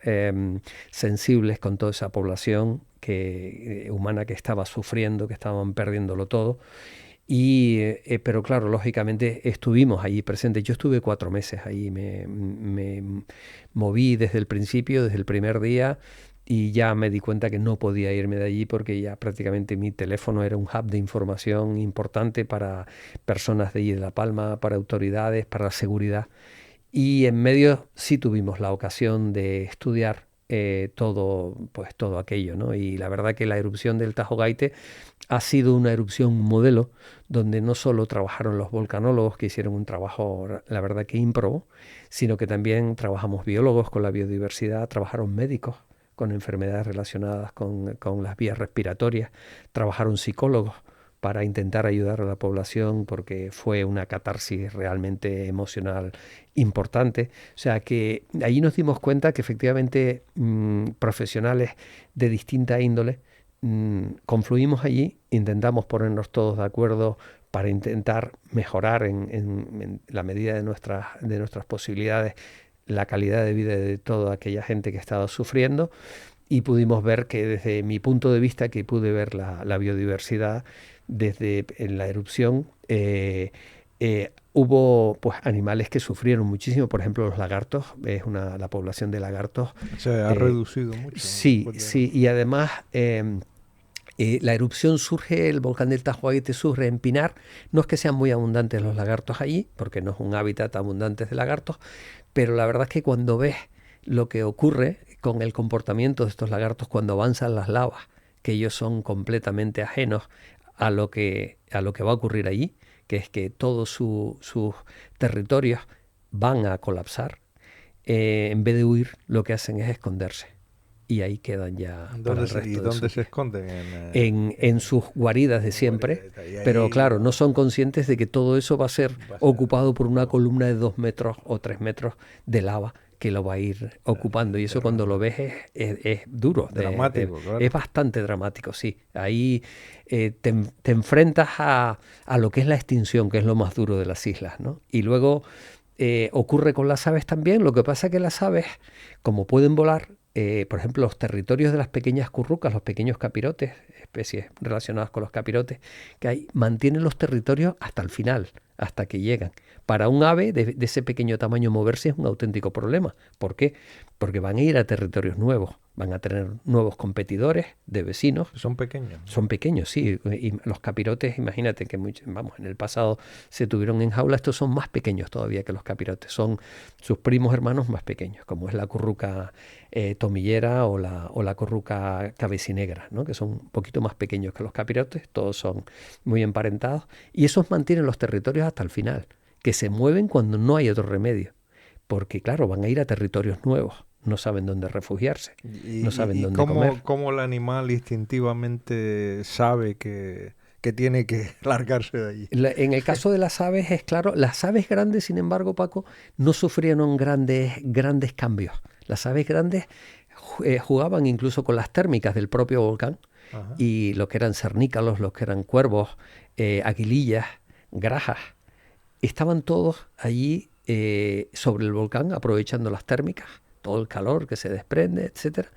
sensibles con toda esa población humana que estaba sufriendo, que estaban perdiéndolo todo. Pero claro, lógicamente estuvimos allí presentes. Yo estuve 4 meses ahí, me moví desde el principio, desde el primer día, y ya me di cuenta que no podía irme de allí porque ya prácticamente mi teléfono era un hub de información importante para personas de allí de La Palma, para autoridades, para la seguridad. Y en medio sí tuvimos la ocasión de estudiar todo aquello, ¿no? Y la verdad que la erupción del Tajo Gaite ha sido una erupción modelo donde no solo trabajaron los volcanólogos, que hicieron un trabajo, la verdad que ímprobo, sino que también trabajamos biólogos con la biodiversidad, trabajaron médicos con enfermedades relacionadas con las vías respiratorias, trabajaron psicólogos para intentar ayudar a la población porque fue una catarsis realmente emocional importante. O sea que allí nos dimos cuenta que efectivamente profesionales de distinta índole confluimos allí, intentamos ponernos todos de acuerdo para intentar mejorar en la medida de nuestras posibilidades la calidad de vida de toda aquella gente que estaba sufriendo, y pudimos ver que desde mi punto de vista, que pude ver la biodiversidad, desde en la erupción hubo pues animales que sufrieron muchísimo, por ejemplo los lagartos, la población de lagartos. Se ha reducido mucho Sí, después de... sí, y además la erupción surge, el volcán del Tajuaguete surge en Pinar. No es que sean muy abundantes los lagartos allí, porque no es un hábitat abundante de lagartos, pero la verdad es que cuando ves lo que ocurre con el comportamiento de estos lagartos cuando avanzan las lavas, que ellos son completamente ajenos a lo que va a ocurrir allí, que es que todos sus territorios van a colapsar, en vez de huir, lo que hacen es esconderse. Y ahí quedan ya para el resto ¿Y de dónde su se vida. esconden? En sus guaridas de siempre, pero claro, no son conscientes de que todo eso va a ser ocupado por una columna de 2 metros o 3 metros de lava que lo va a ir ocupando. Y eso cuando lo ves es duro. Dramático, claro. Es bastante dramático, sí. Ahí te enfrentas a lo que es la extinción, que es lo más duro de las islas, ¿no? Y luego ocurre con las aves también. Lo que pasa es que las aves, como pueden volar, por ejemplo, los territorios de las pequeñas currucas, los pequeños capirotes, especies relacionadas con los capirotes que hay, mantienen los territorios hasta el final, hasta que llegan. Para un ave de ese pequeño tamaño moverse es un auténtico problema. ¿Por qué? Porque van a ir a territorios nuevos, van a tener nuevos competidores de vecinos. Son pequeños. Son pequeños, sí. Y los capirotes, imagínate que vamos, en el pasado se tuvieron en jaula, estos son más pequeños todavía que los capirotes, son sus primos hermanos más pequeños, como es la curruca tomillera o la curruca cabecinegra, ¿no? Que son un poquito más pequeños que los capirotes, todos son muy emparentados, y esos mantienen los territorios hasta el final, que se mueven cuando no hay otro remedio, porque claro, van a ir a territorios nuevos. No saben dónde refugiarse, no saben dónde comer. ¿Cómo el animal instintivamente sabe que tiene que largarse de allí? En el caso de las aves es claro, las aves grandes, sin embargo, Paco, no sufrieron grandes cambios. Las aves grandes jugaban incluso con las térmicas del propio volcán. Ajá. Y lo que eran cernícalos, los que eran cuervos, aguilillas, grajas, estaban todos allí sobre el volcán aprovechando las térmicas, todo el calor que se desprende, etcétera,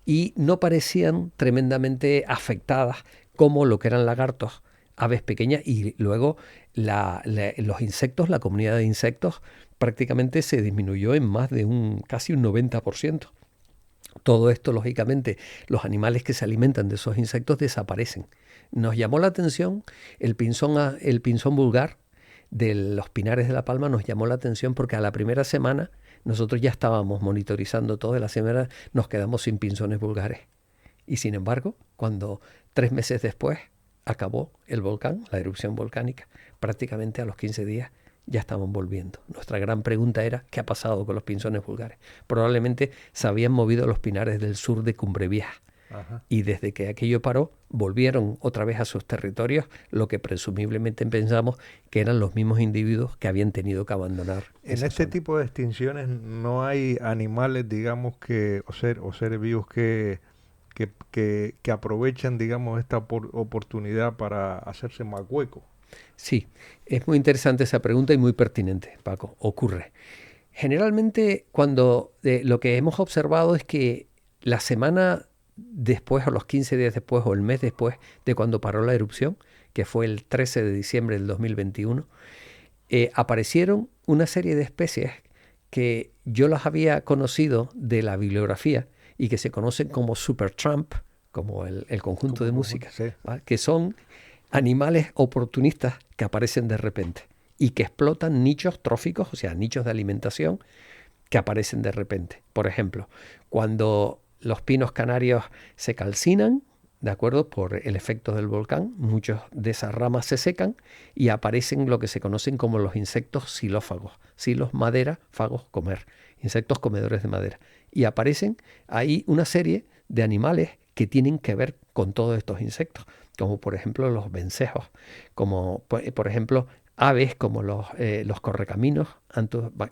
y no parecían tremendamente afectadas como lo que eran lagartos, aves pequeñas, y luego los insectos, la comunidad de insectos prácticamente se disminuyó en más de casi un 90%. Todo esto, lógicamente, los animales que se alimentan de esos insectos desaparecen. Nos llamó la atención el pinzón vulgar de los pinares de La Palma, nos llamó la atención porque a la primera semana nosotros ya estábamos monitorizando todo, de la semana nos quedamos sin pinzones vulgares. Y sin embargo, cuando 3 meses después acabó el volcán, la erupción volcánica, prácticamente a los 15 días ya estaban volviendo. Nuestra gran pregunta era, ¿qué ha pasado con los pinzones vulgares? Probablemente se habían movido los pinares del sur de Cumbre Vieja. Ajá. Y desde que aquello paró, volvieron otra vez a sus territorios, lo que presumiblemente pensamos que eran los mismos individuos que habían tenido que abandonar. En este tipo de extinciones no hay animales, digamos, o seres vivos que aprovechan, digamos, esta oportunidad para hacerse más hueco. Sí, es muy interesante esa pregunta y muy pertinente, Paco. Ocurre. Generalmente, cuando lo que hemos observado es que la semana después, o los 15 días después, o el mes después de cuando paró la erupción, que fue el 13 de diciembre del 2021, aparecieron una serie de especies que yo las había conocido de la bibliografía y que se conocen como Supertramp, como el conjunto de música, sí, que son animales oportunistas que aparecen de repente y que explotan nichos tróficos, o sea, nichos de alimentación que aparecen de repente. Por ejemplo, cuando los pinos canarios se calcinan, ¿de acuerdo? Por el efecto del volcán, muchas de esas ramas se secan y aparecen lo que se conocen como los insectos xilófagos. Xilos, madera, fagos, comer. Insectos comedores de madera. Y aparecen ahí una serie de animales que tienen que ver con todos estos insectos, como por ejemplo los vencejos, como por ejemplo aves como los correcaminos,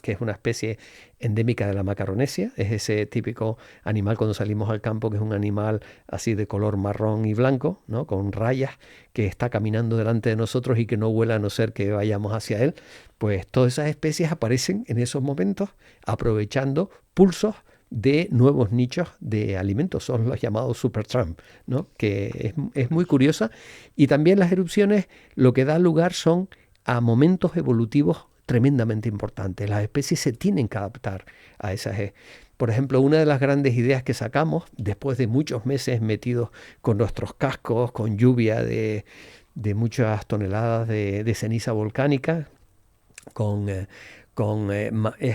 que es una especie endémica de la Macaronesia, es ese típico animal cuando salimos al campo, que es un animal así de color marrón y blanco, ¿no? Con rayas, que está caminando delante de nosotros y que no vuela a no ser que vayamos hacia él. Pues todas esas especies aparecen en esos momentos aprovechando pulsos de nuevos nichos de alimentos, son los llamados supertramp, ¿no? Que es muy curiosa. Y también las erupciones lo que da lugar son a momentos evolutivos tremendamente importantes. Las especies se tienen que adaptar a esas. Por ejemplo, una de las grandes ideas que sacamos, después de muchos meses metidos con nuestros cascos, con lluvia de muchas toneladas de ceniza volcánica, con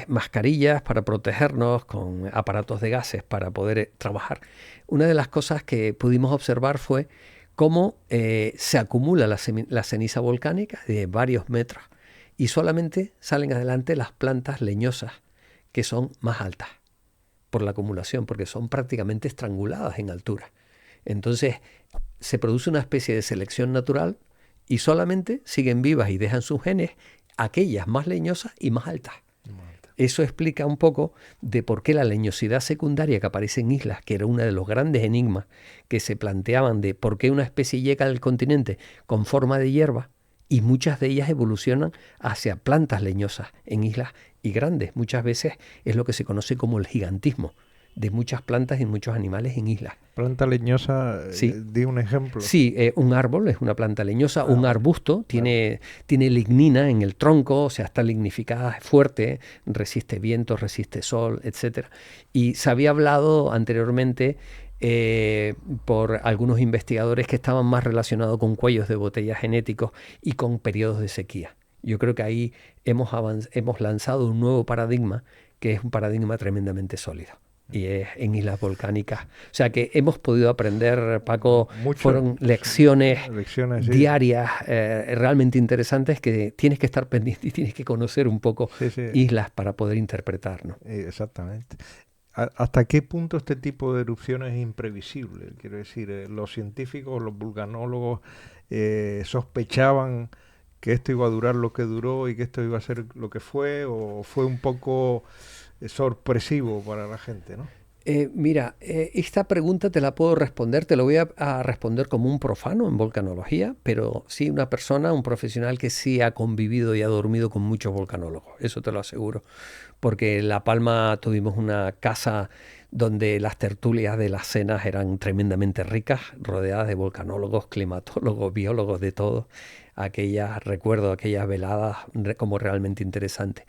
mascarillas para protegernos, con aparatos de gases para poder trabajar. Una de las cosas que pudimos observar fue cómo se acumula la ceniza volcánica de varios metros y solamente salen adelante las plantas leñosas que son más altas por la acumulación, porque son prácticamente estranguladas en altura. Entonces se produce una especie de selección natural y solamente siguen vivas y dejan sus genes aquellas más leñosas y más altas. Eso explica un poco de por qué la leñosidad secundaria que aparece en islas, que era uno de los grandes enigmas que se planteaban de por qué una especie llega al continente con forma de hierba, y muchas de ellas evolucionan hacia plantas leñosas en islas y grandes. Muchas veces es lo que se conoce como el gigantismo de muchas plantas y muchos animales en islas. Planta leñosa, sí. Di un ejemplo. Sí, un árbol es una planta leñosa, un arbusto tiene lignina en el tronco, o sea, está lignificada, es fuerte, resiste viento, resiste sol, etc. Y se había hablado anteriormente por algunos investigadores que estaban más relacionados con cuellos de botella genéticos y con periodos de sequía. Yo creo que ahí hemos lanzado un nuevo paradigma, que es un paradigma tremendamente sólido. Y es en islas volcánicas. O sea que hemos podido aprender, Paco, fueron lecciones diarias realmente interesantes que tienes que estar pendiente y tienes que conocer un poco islas para poder interpretar, ¿no? Exactamente. ¿Hasta qué punto este tipo de erupciones es imprevisible? Quiero decir, los científicos, los vulcanólogos sospechaban que esto iba a durar lo que duró y que esto iba a ser lo que fue, o fue un poco sorpresivo para la gente, ¿no? Mira, esta pregunta te la puedo responder, te lo voy a responder como un profano en volcanología, pero sí una persona, un profesional que sí ha convivido y ha dormido con muchos volcanólogos, eso te lo aseguro, porque en La Palma tuvimos una casa donde las tertulias de las cenas eran tremendamente ricas, rodeadas de volcanólogos, climatólogos, biólogos, de todo. Recuerdo aquellas veladas como realmente interesantes.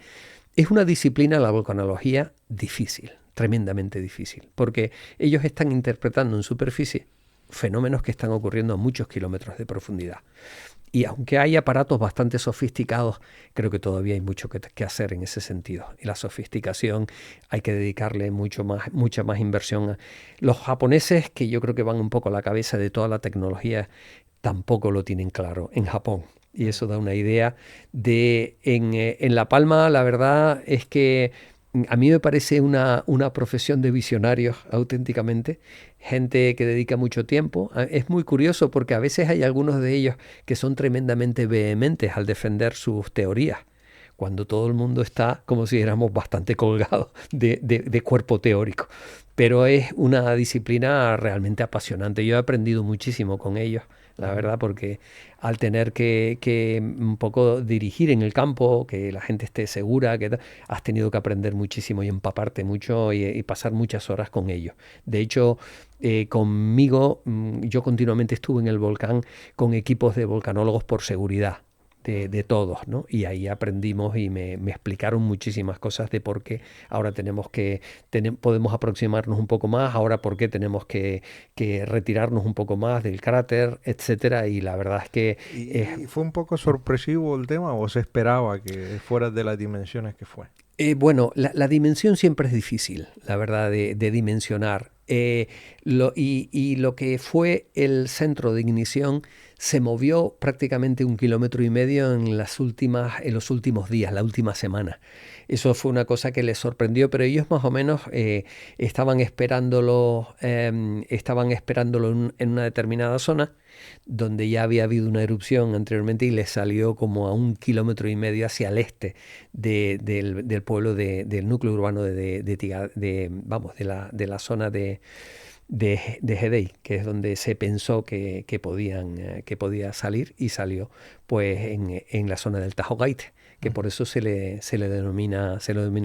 Es una disciplina, la volcanología, difícil, tremendamente difícil, porque ellos están interpretando en superficie fenómenos que están ocurriendo a muchos kilómetros de profundidad. Y aunque hay aparatos bastante sofisticados, creo que todavía hay mucho que hacer en ese sentido. Y la sofisticación hay que dedicarle mucha más inversión. Los japoneses, que yo creo que van un poco a la cabeza de toda la tecnología, tampoco lo tienen claro en Japón. Y eso da una idea de... En La Palma, la verdad es que a mí me parece una profesión de visionarios auténticamente, gente que dedica mucho tiempo. Es muy curioso porque a veces hay algunos de ellos que son tremendamente vehementes al defender sus teorías, cuando todo el mundo está como si éramos bastante colgados de cuerpo teórico. Pero es una disciplina realmente apasionante. Yo he aprendido muchísimo con ellos, la verdad, porque al tener que un poco dirigir en el campo, que la gente esté segura, has tenido que aprender muchísimo y empaparte mucho y pasar muchas horas con ellos. De hecho, conmigo, yo continuamente estuve en el volcán con equipos de volcanólogos por seguridad. De todos, ¿no? Y ahí aprendimos y me explicaron muchísimas cosas de por qué ahora podemos aproximarnos un poco más, ahora por qué tenemos que retirarnos un poco más del cráter, etcétera. Y la verdad es que... ¿Y fue un poco sorpresivo el tema o se esperaba que fuera de las dimensiones que fue? Bueno, la dimensión siempre es difícil, la verdad, de dimensionar. Lo que fue el centro de ignición se movió prácticamente 1,5 kilómetros en los últimos días, la última semana. Eso fue una cosa que les sorprendió, pero ellos más o menos estaban esperándolo en una determinada zona donde ya había habido una erupción anteriormente y les salió como a 1,5 kilómetros hacia el este del pueblo, del núcleo urbano de la zona de Hedei, que es donde se pensó que podía salir, y salió pues en la zona del Tajo Gaite, que por eso se le denomina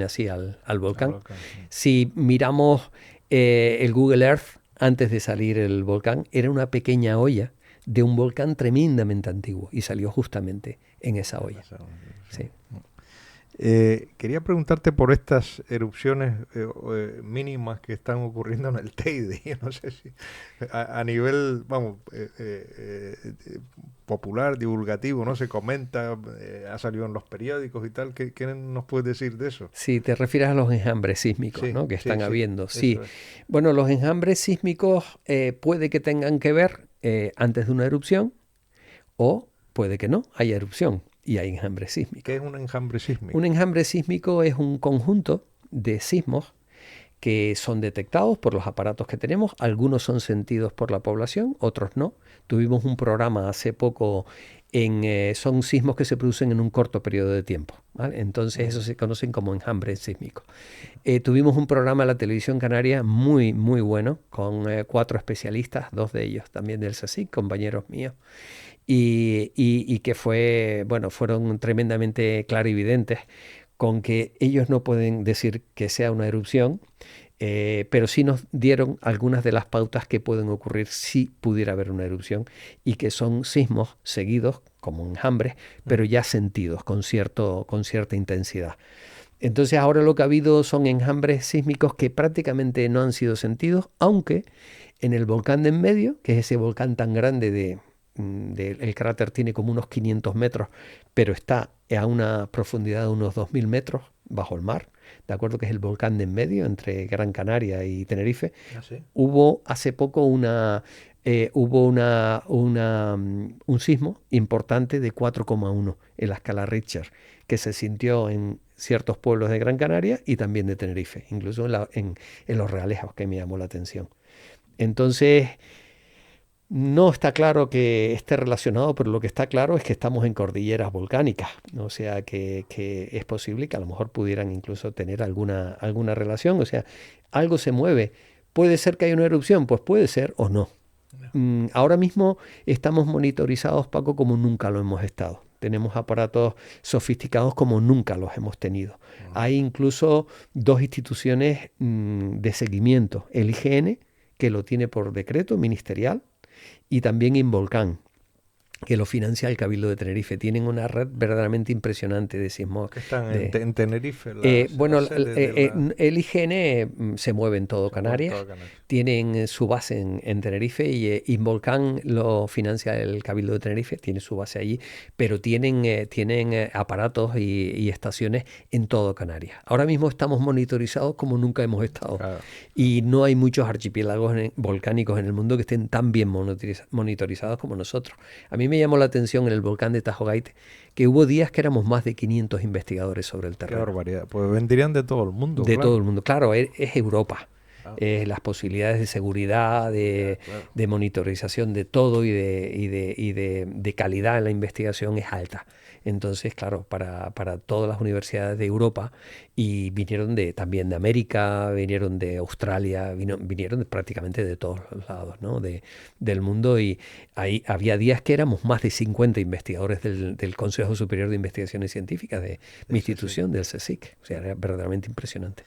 así al volcán. Sí. Si miramos el Google Earth antes de salir el volcán, era una pequeña olla de un volcán tremendamente antiguo y salió justamente en esa olla. Sí. Quería preguntarte por estas erupciones mínimas que están ocurriendo en el Teide. Yo no sé si a nivel, vamos, popular, divulgativo, ¿no? Se comenta, ha salido en los periódicos y tal. ¿Qué nos puedes decir de eso? Sí, te refieres a los enjambres sísmicos, Sí, ¿no? Que están sí, habiendo. Sí. eso es. Bueno, los enjambres sísmicos puede que tengan que ver antes de una erupción o puede que no, haya erupción y hay enjambre sísmico. ¿Qué es un enjambre sísmico? Un enjambre sísmico es un conjunto de sismos que son detectados por los aparatos que tenemos. Algunos son sentidos por la población, otros no. Tuvimos un programa hace poco son sismos que se producen en un corto periodo de tiempo, ¿vale? Entonces eso se conocen como enjambres sísmicos. Tuvimos un programa en la televisión canaria muy, muy bueno con 4 especialistas, 2 de ellos también del CSIC, compañeros míos, y que fueron tremendamente clarividentes con que ellos no pueden decir que sea una erupción, pero sí nos dieron algunas de las pautas que pueden ocurrir si pudiera haber una erupción y que son sismos seguidos como enjambres, pero ya sentidos con cierta intensidad. Entonces ahora lo que ha habido son enjambres sísmicos que prácticamente no han sido sentidos, aunque en el volcán de en medio, que es ese volcán tan grande el cráter tiene como unos 500 metros, pero está a una profundidad de unos 2000 metros bajo el mar, de acuerdo, que es el volcán de en medio entre Gran Canaria y Tenerife. ¿Ah, sí? Hubo hace poco un sismo importante de 4,1 en la escala Richter, que se sintió en ciertos pueblos de Gran Canaria y también de Tenerife, incluso en Los Realejos, que me llamó la atención. Entonces, no está claro que esté relacionado, pero lo que está claro es que estamos en cordilleras volcánicas, o sea que es posible que a lo mejor pudieran incluso tener alguna relación, o sea, algo se mueve. ¿Puede ser que haya una erupción? Pues puede ser o no. Ahora mismo estamos monitorizados, Paco, como nunca lo hemos estado. Tenemos aparatos sofisticados como nunca los hemos tenido. Hay incluso 2 instituciones de seguimiento, el IGN, que lo tiene por decreto ministerial, y también Involcán, que lo financia el Cabildo de Tenerife. Tienen una red verdaderamente impresionante de sismos. Que están en Tenerife. El IGN se mueve en todo Canarias. Tienen su base en Tenerife y Involcán lo financia el Cabildo de Tenerife, tiene su base allí, pero tienen aparatos y estaciones en todo Canarias. Ahora mismo estamos monitorizados como nunca hemos estado. Claro. Y no hay muchos archipiélagos volcánicos en el mundo que estén tan bien monitorizados como nosotros. A mí me llamó la atención en el volcán de Tajo Gaite que hubo días que éramos más de 500 investigadores sobre el terreno. Qué barbaridad. Pues vendrían de todo el mundo. De claro. todo el mundo. Claro, es Europa. Las posibilidades de seguridad, de monitorización de todo y de calidad en la investigación es alta. Entonces, claro, para todas las universidades de Europa, y vinieron también de América, vinieron de Australia, vinieron prácticamente de todos los lados, ¿no? del mundo, y ahí había días que éramos más de 50 investigadores del Consejo Superior de Investigaciones Científicas de mi institución, del CSIC. O sea, era verdaderamente impresionante.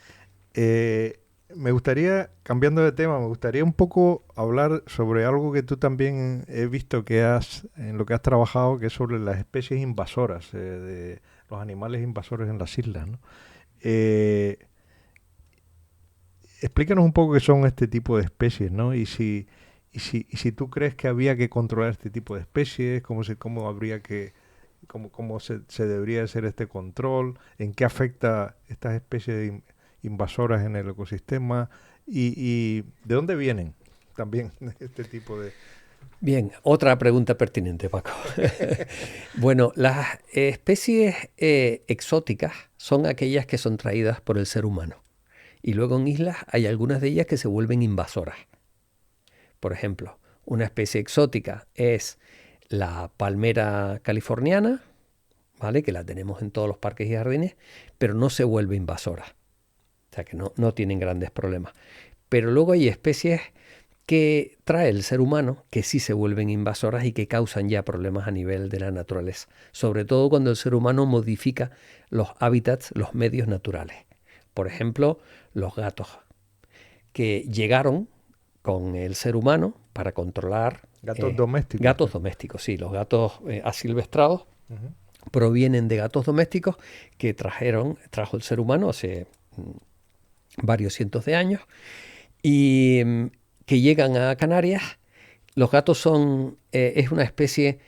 Me gustaría, cambiando de tema, me gustaría un poco hablar sobre algo que tú también he visto en lo que has trabajado, que es sobre las especies invasoras, de los animales invasores en las islas, ¿no? Explícanos un poco qué son este tipo de especies, ¿no? Y si tú crees que había que controlar este tipo de especies, cómo se debería hacer este control, en qué afecta estas especies invasoras en el ecosistema y de dónde vienen también este tipo de... Bien, otra pregunta pertinente, Paco. Bueno, las especies exóticas son aquellas que son traídas por el ser humano. Y luego en islas hay algunas de ellas que se vuelven invasoras. Por ejemplo, una especie exótica es la palmera californiana, ¿vale? Que la tenemos en todos los parques y jardines, pero no se vuelve invasora. O sea que no tienen grandes problemas. Pero luego hay especies que trae el ser humano, que sí se vuelven invasoras y que causan ya problemas a nivel de la naturaleza, sobre todo cuando el ser humano modifica los hábitats, los medios naturales. Por ejemplo, los gatos, que llegaron con el ser humano para controlar Gatos domésticos. gatos domésticos, sí, los gatos asilvestrados Ujú. provienen de gatos domésticos que trajo el ser humano hace varios cientos de años y que llegan a Canarias. Los gatos es una especie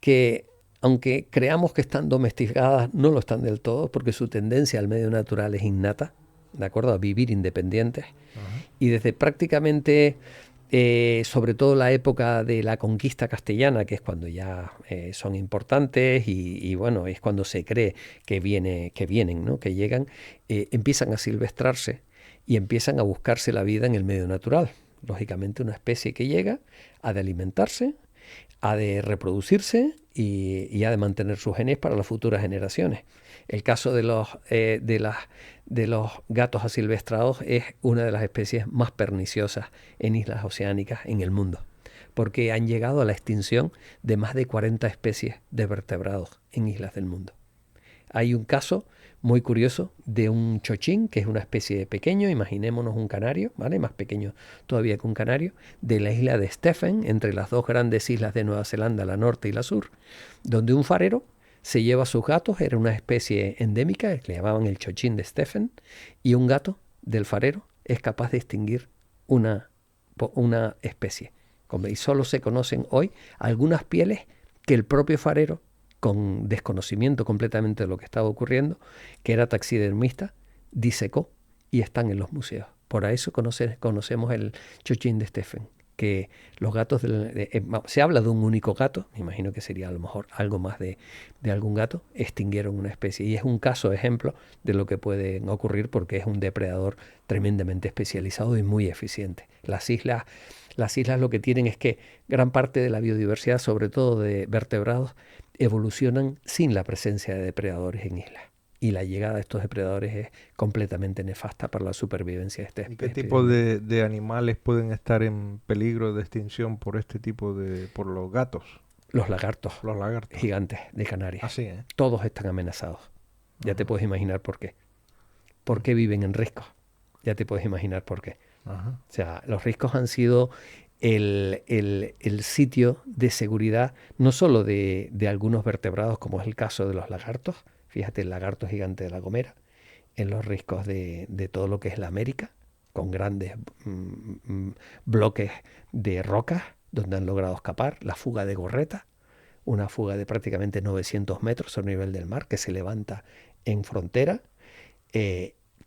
que, aunque creamos que están domesticadas, no lo están del todo, porque su tendencia al medio natural es innata, ¿de acuerdo? A vivir independientes. Ajá. Y desde prácticamente, sobre todo la época de la conquista castellana, que es cuando ya son importantes y bueno, es cuando se cree que vienen, ¿no? Que llegan, empiezan a silvestrarse y empiezan a buscarse la vida en el medio natural. Lógicamente una especie que llega ha de alimentarse, ha de reproducirse y ha de mantener sus genes para las futuras generaciones. El caso de los gatos asilvestrados es una de las especies más perniciosas en islas oceánicas en el mundo, porque han llegado a la extinción de más de 40 especies de vertebrados en islas del mundo. Hay un caso muy curioso de un chochín, que es una especie de pequeño, imaginémonos un canario, ¿vale? Más pequeño todavía que un canario, de la isla de Stephen, entre las dos grandes islas de Nueva Zelanda, la norte y la sur, donde un farero se lleva a sus gatos, era una especie endémica, que le llamaban el chochín de Stephen, y un gato del farero es capaz de extinguir una especie. Y solo se conocen hoy algunas pieles que el propio farero, con desconocimiento completamente de lo que estaba ocurriendo, que era taxidermista, disecó y están en los museos. Por eso conocemos el chochín de Stephen, que los gatos, se habla de un único gato, me imagino que sería a lo mejor algo más de algún gato, extinguieron una especie. Y es un caso ejemplo de lo que puede ocurrir porque es un depredador tremendamente especializado y muy eficiente. Las islas lo que tienen es que gran parte de la biodiversidad, sobre todo de vertebrados, evolucionan sin la presencia de depredadores en islas. Y la llegada de estos depredadores es completamente nefasta para la supervivencia de esta ¿Y especie. qué tipo de animales pueden estar en peligro de extinción por por los gatos? Los lagartos Los lagartos. gigantes de Canarias. Así, ¿eh? Todos están amenazados. Ya te Ajá. puedes imaginar por qué. ¿Por qué viven en riscos? Ya te puedes imaginar por qué. Ajá. O sea, los riscos han sido el sitio de seguridad no solo de algunos vertebrados, como es el caso de los lagartos, fíjate, el lagarto gigante de La Gomera, en los riscos de todo lo que es la América, con grandes bloques de rocas donde han logrado escapar, la fuga de Gorreta, una fuga de prácticamente 900 metros sobre el nivel del mar que se levanta en frontera,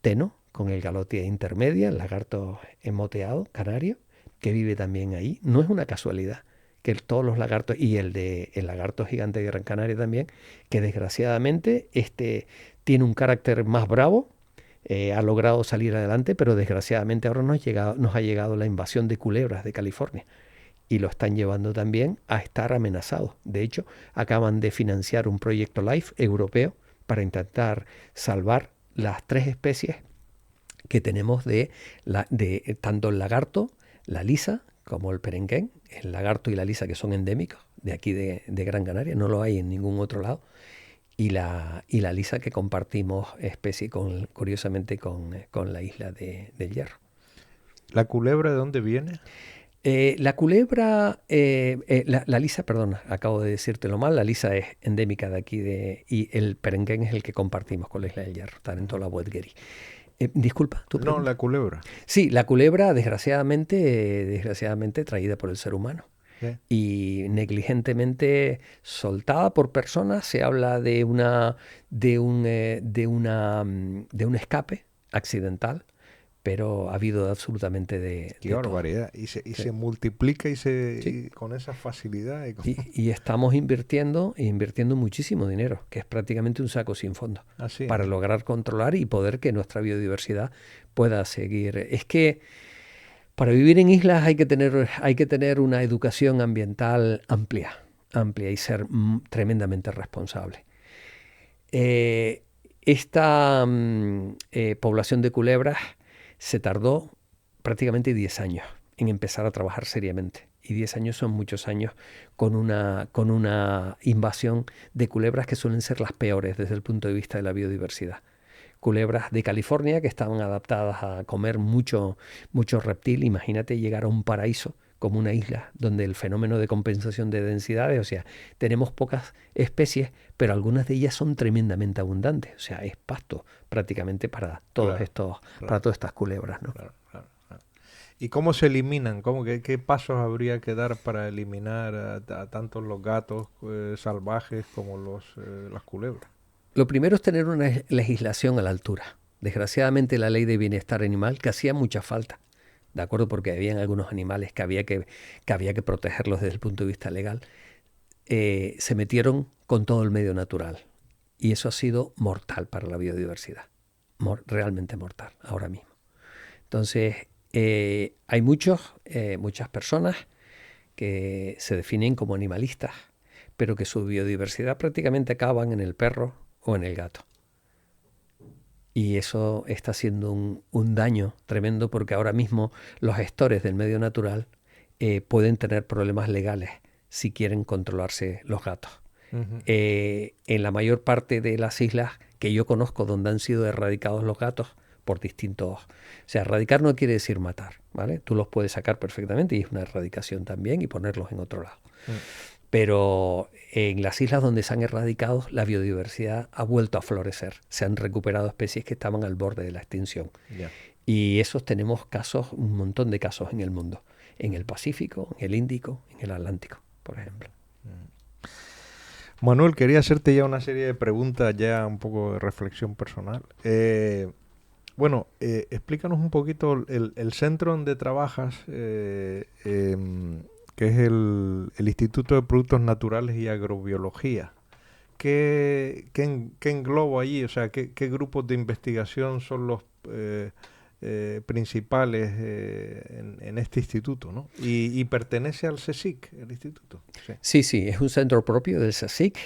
Teno, con el galote intermedia, el lagarto moteado, canario, que vive también ahí. No es una casualidad que todos los lagartos, y el lagarto gigante de Gran Canaria también, que desgraciadamente tiene un carácter más bravo, ha logrado salir adelante, pero desgraciadamente ahora nos ha llegado la invasión de culebras de California y lo están llevando también a estar amenazados. De hecho, acaban de financiar un proyecto LIFE europeo para intentar salvar las 3 especies que tenemos de tanto el lagarto, la lisa, como el perenquén, el lagarto y la lisa que son endémicos de aquí de Gran Canaria, no lo hay en ningún otro lado, y la lisa que compartimos especie curiosamente con la isla del Hierro. ¿La culebra de dónde viene? La culebra, la lisa, perdón, acabo de decírtelo mal, la lisa es endémica de aquí y el perenquén es el que compartimos con la isla del Hierro, está en toda la Wedgeri. Disculpa, ¿tu No, pregunta? la culebra. Sí, la culebra desgraciadamente traída por el ser humano Sí. y negligentemente soltada por personas. Se habla de un escape accidental, pero ha habido absolutamente Qué de todo. barbaridad. Y Sí. se multiplica Sí. y con esa facilidad. Y estamos invirtiendo muchísimo dinero, que es prácticamente un saco sin fondo, Así, para lograr controlar y poder que nuestra biodiversidad pueda seguir. Es que para vivir en islas hay que tener una educación ambiental amplia y ser tremendamente responsable. Esta población de culebras se tardó prácticamente 10 años en empezar a trabajar seriamente. Y 10 años son muchos años con una invasión de culebras que suelen ser las peores desde el punto de vista de la biodiversidad. Culebras de California que estaban adaptadas a comer mucho reptil. Imagínate llegar a un paraíso como una isla donde el fenómeno de compensación de densidades, o sea, tenemos pocas especies, pero algunas de ellas son tremendamente abundantes. O sea, es pasto prácticamente para Claro, para claro, todas estas culebras, ¿no? claro, claro, claro. ¿Y cómo se eliminan? ¿Qué pasos habría que dar para eliminar a tanto los gatos salvajes como las culebras? Lo primero es tener una legislación a la altura. Desgraciadamente la ley de bienestar animal, que hacía mucha falta, ¿de acuerdo? Porque habían algunos animales que había que protegerlos desde el punto de vista legal, se metieron con todo el medio natural. Y eso ha sido mortal para la biodiversidad. Realmente mortal, ahora mismo. Entonces, hay muchas personas que se definen como animalistas, pero que su biodiversidad prácticamente acaban en el perro o en el gato. Y eso está haciendo un daño tremendo porque ahora mismo los gestores del medio natural pueden tener problemas legales si quieren controlarse los gatos. Ujú. En la mayor parte de las islas que yo conozco donde han sido erradicados los gatos por distintos... O sea, erradicar no quiere decir matar, ¿vale? Tú los puedes sacar perfectamente y es una erradicación también y ponerlos en otro lado. Mm. Pero en las islas donde se han erradicado, la biodiversidad ha vuelto a florecer. Se han recuperado especies que estaban al borde de la extinción. Ya. Y esos tenemos casos, un montón de casos en el mundo. En el Pacífico, en el Índico, en el Atlántico, por ejemplo. Manuel, quería hacerte ya una serie de preguntas, ya un poco de reflexión personal. Bueno, explícanos un poquito el centro donde trabajas, que es el Instituto de Productos Naturales y Agrobiología. ¿Qué engloba allí? O sea, ¿qué grupos de investigación son los principales en este instituto, ¿no? Y pertenece al CSIC, el instituto. Sí. Sí, sí, es un centro propio del CSIC.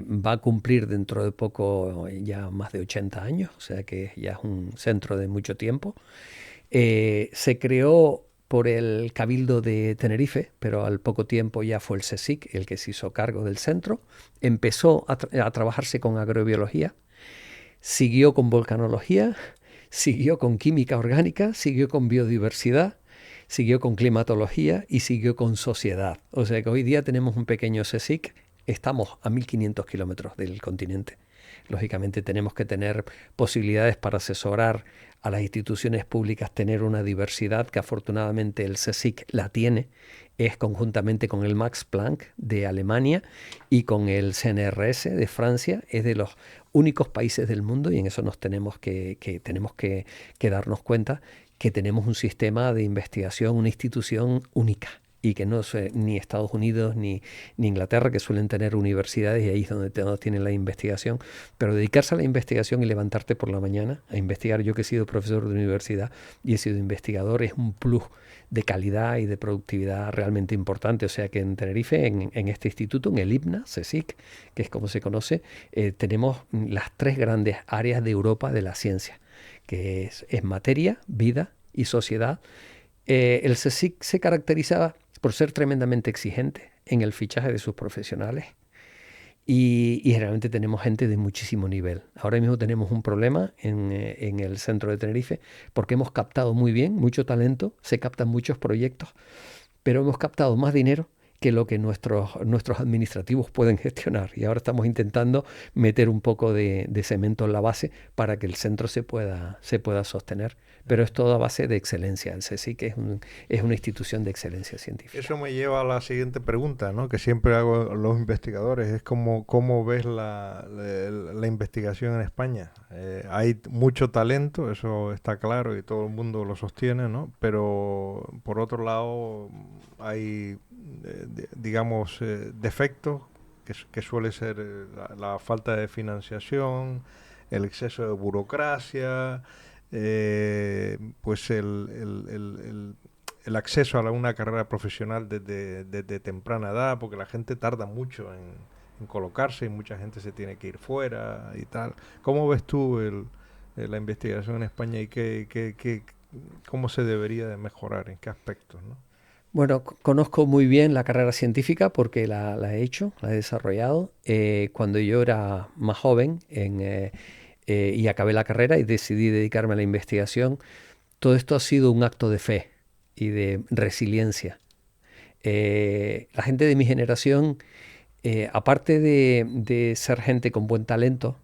Va a cumplir dentro de poco ya más de 80 años, o sea que ya es un centro de mucho tiempo. Se creó por el Cabildo de Tenerife, pero al poco tiempo ya fue el CSIC el que se hizo cargo del centro. Empezó a trabajarse con agrobiología, siguió con volcanología, siguió con química orgánica, siguió con biodiversidad, siguió con climatología y siguió con sociedad. O sea que hoy día tenemos un pequeño CSIC, estamos a 1500 kilómetros del continente. Lógicamente tenemos que tener posibilidades para asesorar a las instituciones públicas, tener una diversidad que afortunadamente el CSIC la tiene, es conjuntamente con el Max Planck de Alemania y con el CNRS de Francia, es de los únicos países del mundo, y en eso nos tenemos que darnos cuenta, que tenemos un sistema de investigación, una institución única y que no es ni Estados Unidos ni Inglaterra, que suelen tener universidades y ahí es donde tienen la investigación. Pero dedicarse a la investigación y levantarte por la mañana a investigar, yo que he sido profesor de universidad y he sido investigador, es un plus de calidad y de productividad realmente importante. O sea que en Tenerife, en este instituto, en el IPNA, CSIC, que es como se conoce, tenemos las tres grandes áreas de Europa de la ciencia, que es materia, vida y sociedad. El CSIC se caracterizaba por ser tremendamente exigente en el fichaje de sus profesionales y generalmente tenemos gente de muchísimo nivel. Ahora mismo tenemos un problema en el centro de Tenerife porque hemos captado muy bien, mucho talento, se captan muchos proyectos, pero hemos captado más dinero que lo que nuestros administrativos pueden gestionar. Y ahora estamos intentando meter un poco de cemento en la base para que el centro se pueda sostener. Pero es todo a base de excelencia. El CSIC es una institución de excelencia científica. Eso me lleva a la siguiente pregunta, ¿no? Que siempre hago a los investigadores, es cómo ves la investigación en España. Hay mucho talento, eso está claro y todo el mundo lo sostiene, ¿no? Pero por otro lado hay, digamos, defectos que suele ser la falta de financiación, el exceso de burocracia, pues el acceso a una carrera profesional desde temprana edad, porque la gente tarda mucho en colocarse y mucha gente se tiene que ir fuera y tal. ¿Cómo ves tú la investigación en España y cómo se debería de mejorar, en qué aspectos, ¿no? Bueno, conozco muy bien la carrera científica porque la he hecho, la he desarrollado. Cuando yo era más joven y acabé la carrera y decidí dedicarme a la investigación, todo esto ha sido un acto de fe y de resiliencia. La gente de mi generación, aparte de ser gente con buen talento,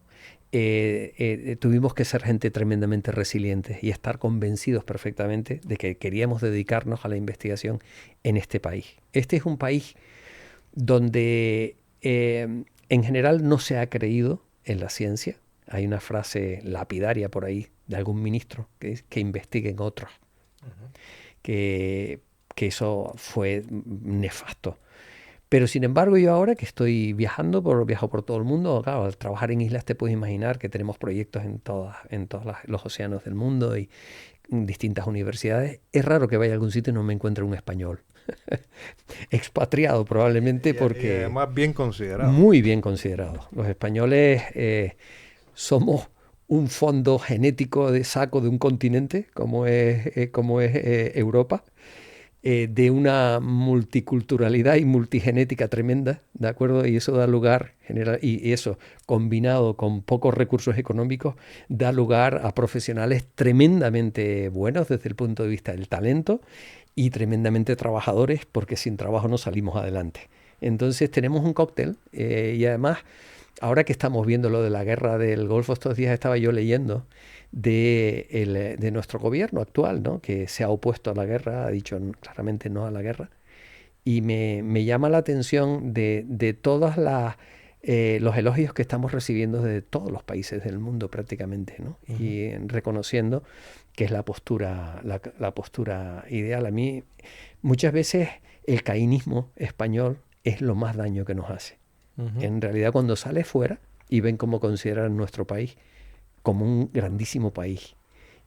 tuvimos que ser gente tremendamente resiliente y estar convencidos perfectamente de que queríamos dedicarnos a la investigación en este país. Este es un país donde en general no se ha creído en la ciencia. Hay una frase lapidaria por ahí de algún ministro que es que investiguen otros, que, que eso fue nefasto. Pero sin embargo, yo ahora que estoy viajo por todo el mundo, claro, al trabajar en islas te puedes imaginar que tenemos proyectos en todos los océanos del mundo y en distintas universidades. Es raro que vaya a algún sitio y no me encuentre un español. Expatriado probablemente Y porque además bien considerado. muy bien considerado. Los españoles somos un fondo genético de saco de un continente como es Europa, de una multiculturalidad y multigenética tremenda, ¿de acuerdo? Y eso da lugar, y eso combinado con pocos recursos económicos, da lugar a profesionales tremendamente buenos desde el punto de vista del talento y tremendamente trabajadores, porque sin trabajo no salimos adelante. Entonces tenemos un cóctel y además, ahora que estamos viendo lo de la guerra del Golfo, estos días estaba yo leyendo de nuestro gobierno actual, ¿no? Que se ha opuesto a la guerra, ha dicho claramente no a la guerra. Y me llama la atención de todos los elogios que estamos recibiendo de todos los países del mundo prácticamente, ¿no? Y reconociendo que es la postura ideal. A mí muchas veces el caínismo español es lo más daño que nos hace. En realidad cuando sales fuera y ven cómo consideran nuestro país como un grandísimo país.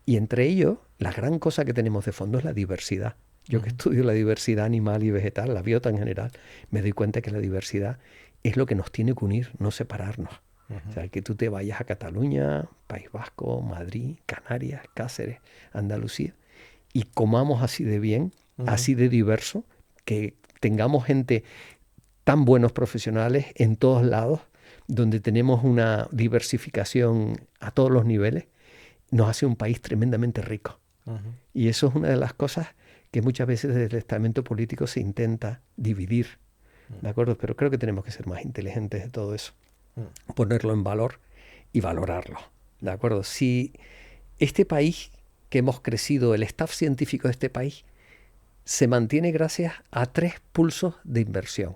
Y entre ellos, la gran cosa que tenemos de fondo es la diversidad. Yo que estudio la diversidad animal y vegetal, la biota en general, me doy cuenta que la diversidad es lo que nos tiene que unir, no separarnos. O sea, que tú te vayas a Cataluña, País Vasco, Madrid, Canarias, Cáceres, Andalucía, y comamos así de bien, así de diverso, que tengamos gente tan buenos profesionales en todos lados, donde tenemos una diversificación a todos los niveles, nos hace un país tremendamente rico. Y eso es una de las cosas que muchas veces desde el estamento político se intenta dividir, ¿de acuerdo? Pero creo que tenemos que ser más inteligentes de todo eso, ponerlo en valor y valorarlo, ¿de acuerdo? Si este país que hemos crecido, el staff científico de este país, se mantiene gracias a 3 pulsos de inversión.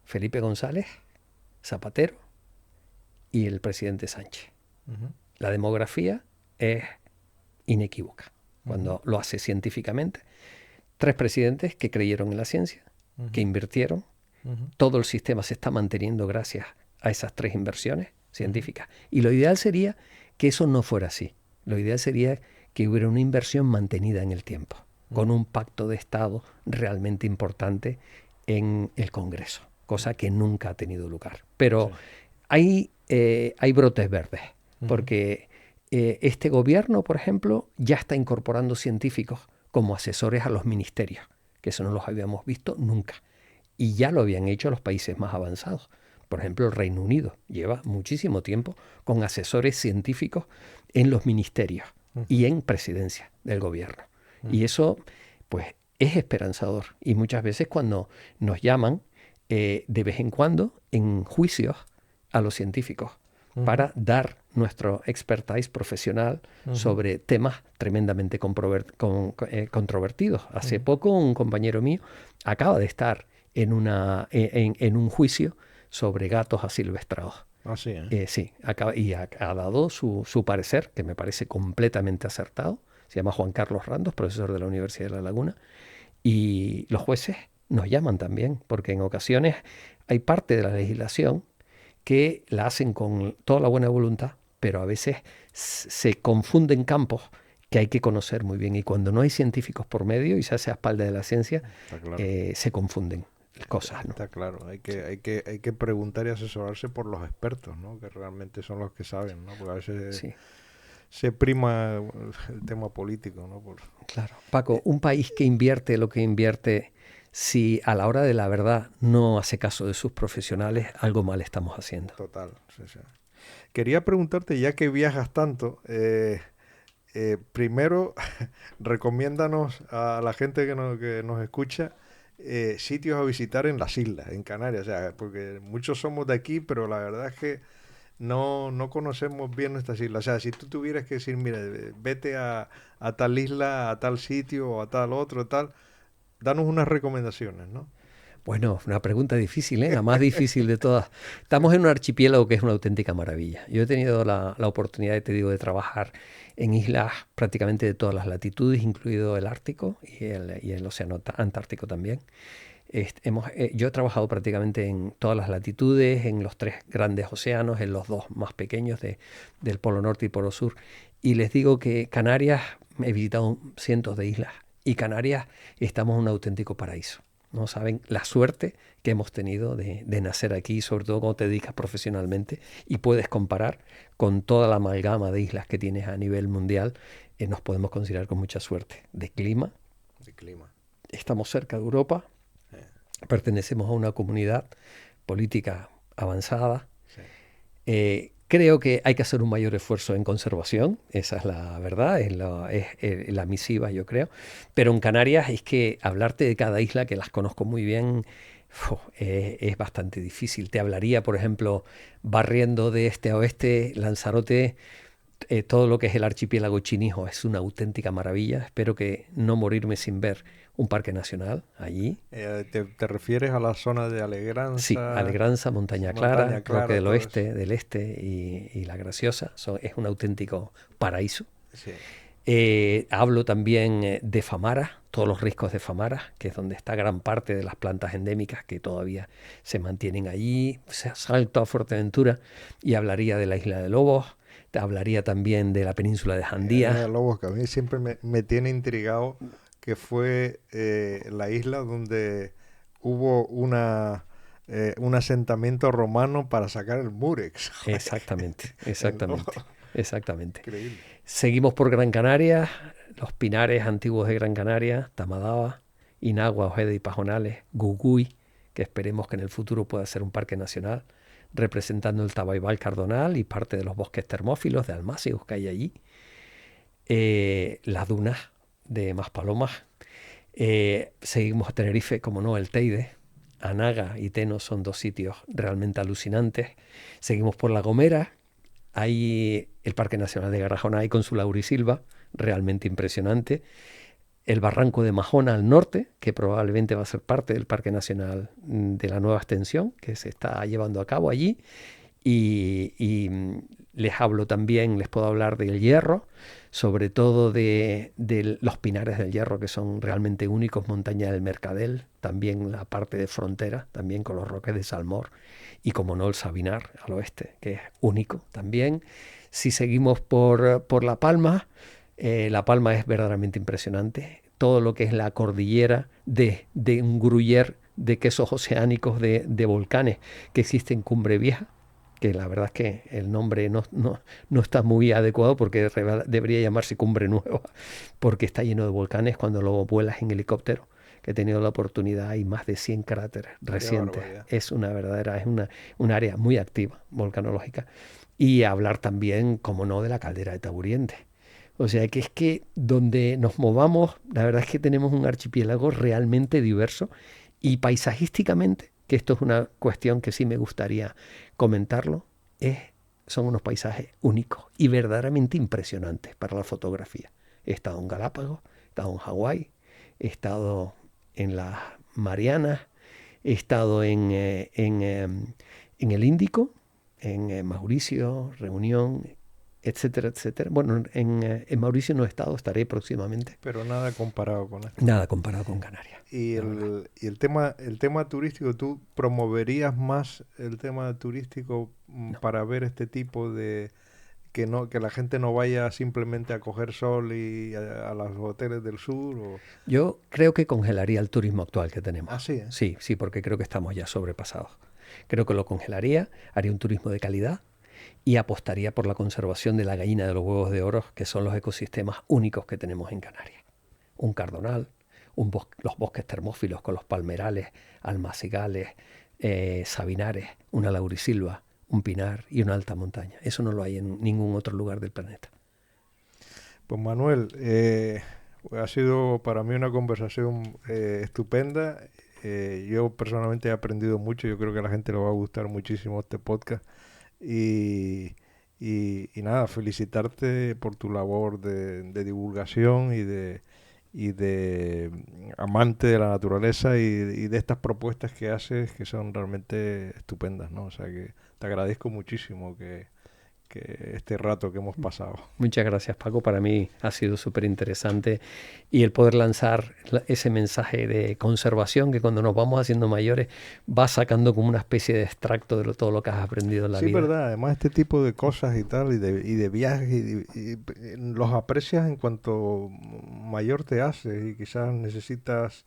Felipe González, Zapatero y el presidente Sánchez. La demografía es inequívoca cuando lo hace científicamente. 3 presidentes que creyeron en la ciencia, que invirtieron. Todo el sistema se está manteniendo gracias a esas 3 inversiones científicas. Y lo ideal sería que eso no fuera así. Lo ideal sería que hubiera una inversión mantenida en el tiempo, con un pacto de Estado realmente importante en el Congreso, cosa que nunca ha tenido lugar. Pero hay brotes verdes, porque este gobierno, por ejemplo, ya está incorporando científicos como asesores a los ministerios, que eso no los habíamos visto nunca. Y ya lo habían hecho los países más avanzados. Por ejemplo, el Reino Unido lleva muchísimo tiempo con asesores científicos en los ministerios y en presidencia del gobierno. Y eso, pues, es esperanzador. Y muchas veces cuando nos llaman, de vez en cuando, en juicios a los científicos, para dar nuestro expertise profesional sobre temas tremendamente controvertidos. Hace poco un compañero mío acaba de estar en un juicio sobre gatos asilvestrados. Ah, sí, ¿eh? Sí, ha dado su parecer, que me parece completamente acertado. Se llama Juan Carlos Randos, profesor de la Universidad de La Laguna. Y los jueces nos llaman también, porque en ocasiones hay parte de la legislación que la hacen con toda la buena voluntad, pero a veces se confunden campos que hay que conocer muy bien. Y cuando no hay científicos por medio y se hace a espalda de la ciencia, Claro. se confunden cosas, ¿no? Está claro, hay que preguntar y asesorarse por los expertos, ¿no? Que realmente son los que saben, ¿no? Porque a veces Sí. se prima el tema político, ¿no? Claro. Paco, un país que invierte lo que invierte, si a la hora de la verdad no hace caso de sus profesionales, algo mal estamos haciendo. Total, sí, sí. Quería preguntarte, ya que viajas tanto, primero, recomiéndanos a la gente que nos escucha sitios a visitar en las islas, en Canarias, o sea, porque muchos somos de aquí, pero la verdad es que no conocemos bien nuestras islas. O sea, si tú tuvieras que decir, mira, vete a tal isla, a tal sitio, o a tal otro, tal, danos unas recomendaciones, ¿no? Bueno, una pregunta difícil, ¿eh? La más difícil de todas. Estamos en un archipiélago que es una auténtica maravilla. Yo he tenido la oportunidad, te digo, de trabajar en islas prácticamente de todas las latitudes, incluido el Ártico y el Océano Antártico también. Yo he trabajado prácticamente en todas las latitudes, en los tres grandes océanos, en los dos más pequeños del Polo Norte y Polo Sur. Y les digo que Canarias, he visitado cientos de islas y Canarias estamos en un auténtico paraíso. No saben la suerte que hemos tenido de nacer aquí, sobre todo cuando te dedicas profesionalmente y puedes comparar con toda la amalgama de islas que tienes a nivel mundial. Nos podemos considerar con mucha suerte de clima. De clima. Estamos cerca de Europa, Eh, pertenecemos a una comunidad política avanzada. sí. Creo que hay que hacer un mayor esfuerzo en conservación, esa es la verdad, la misiva, yo creo. Pero en Canarias es que hablarte de cada isla, que las conozco muy bien, es bastante difícil. Te hablaría, por ejemplo, barriendo de este a oeste, Lanzarote, todo lo que es el archipiélago Chinijo es una auténtica maravilla. Espero que no morirme sin ver un parque nacional allí. ¿Te refieres a la zona de Sí, Alegranza, Alegranza, Montaña Montaña Clara, Roque Clara, del todo eso? Oeste, del Este y La Graciosa. Es un auténtico paraíso. Sí. Hablo también de Famara, todos los riscos de Famara, que es donde está gran parte de las plantas endémicas que todavía se mantienen allí. Salto a Fuerteventura y hablaría de la isla de Lobos. Te hablaría también de la península de Isla de Jandía. Lobos, que a mí siempre me tiene intrigado, que fue la isla donde hubo un asentamiento romano para sacar el Murex. Exactamente, En Lobos. exactamente, exactamente. Increíble. Seguimos por Gran Canaria, los pinares antiguos de Gran Canaria, Tamadaba, Inagua, Ojeda y Pajonales, Gugui, que esperemos que en el futuro pueda ser un parque nacional, representando el Tabaibal cardonal y parte de los bosques termófilos de almácigos que hay allí, las dunas de Maspalomas, seguimos a Tenerife, como no, el Teide, Anaga y Teno son dos sitios realmente alucinantes, seguimos por La Gomera. Hay el Parque Nacional de Garrajonay con su laurisilva, realmente impresionante. El Barranco de Majona al norte, que probablemente va a ser parte del Parque Nacional de la nueva extensión que se está llevando a cabo allí. Y les hablo también, les puedo hablar del Hierro, sobre todo de los Pinares del Hierro, que son realmente únicos, Montaña del Mercadel, también la parte de frontera, también con los Roques de Salmor, y como no el Sabinar al oeste, que es único también. Si seguimos por La Palma, La Palma es verdaderamente impresionante. Todo lo que es la cordillera de un gruyer de quesos oceánicos de volcanes que existe en Cumbre Vieja, que la verdad es que el nombre no está muy adecuado porque debería llamarse Cumbre Nueva, porque está lleno de volcanes cuando lo vuelas en helicóptero, que he tenido la oportunidad, hay más de 100 cráteres Qué recientes. barbaridad. Es un área muy activa, volcanológica. Y hablar también, como no, de la caldera de Taburiente. O sea que es que donde nos movamos, la verdad es que tenemos un archipiélago realmente diverso y paisajísticamente, que esto es una cuestión que sí me gustaría comentarlo, son unos paisajes únicos y verdaderamente impresionantes para la fotografía. He estado en Galápagos, he estado en Hawái, he estado en las Marianas, he estado en el Índico, en Mauricio, Reunión, etcétera, etcétera. Bueno, en Mauricio no he estado, estaré próximamente. Pero nada comparado con esto. Nada comparado con Canarias, Y la verdad. el tema turístico, ¿tú promoverías más el tema turístico No. para ver este tipo de que la gente no vaya simplemente a coger sol y a los hoteles del sur? Yo creo que congelaría el turismo actual que tenemos. Ah, sí, ¿eh? Sí, sí, porque creo que estamos ya sobrepasados. Creo que lo congelaría, haría un turismo de calidad, y apostaría por la conservación de la gallina de los huevos de oro, que son los ecosistemas únicos que tenemos en Canarias. Un cardonal, los bosques termófilos con los palmerales, almacigales, sabinares, una laurisilva, un pinar y una alta montaña. Eso no lo hay en ningún otro lugar del planeta. Pues Manuel, ha sido para mí una conversación estupenda. Yo personalmente he aprendido mucho. Yo creo que a la gente le va a gustar muchísimo este podcast. Y nada, felicitarte por tu labor de divulgación y de amante de la naturaleza y de estas propuestas que haces que son realmente estupendas, ¿no? O sea que te agradezco muchísimo que este rato que hemos pasado. Muchas gracias, Paco. Para mí ha sido súper interesante y el poder lanzar ese mensaje de conservación que cuando nos vamos haciendo mayores va sacando como una especie de extracto de todo lo que has aprendido en la vida. Sí, verdad. Además, este tipo de cosas y tal, y de viajes, y los aprecias en cuanto mayor te haces y quizás necesitas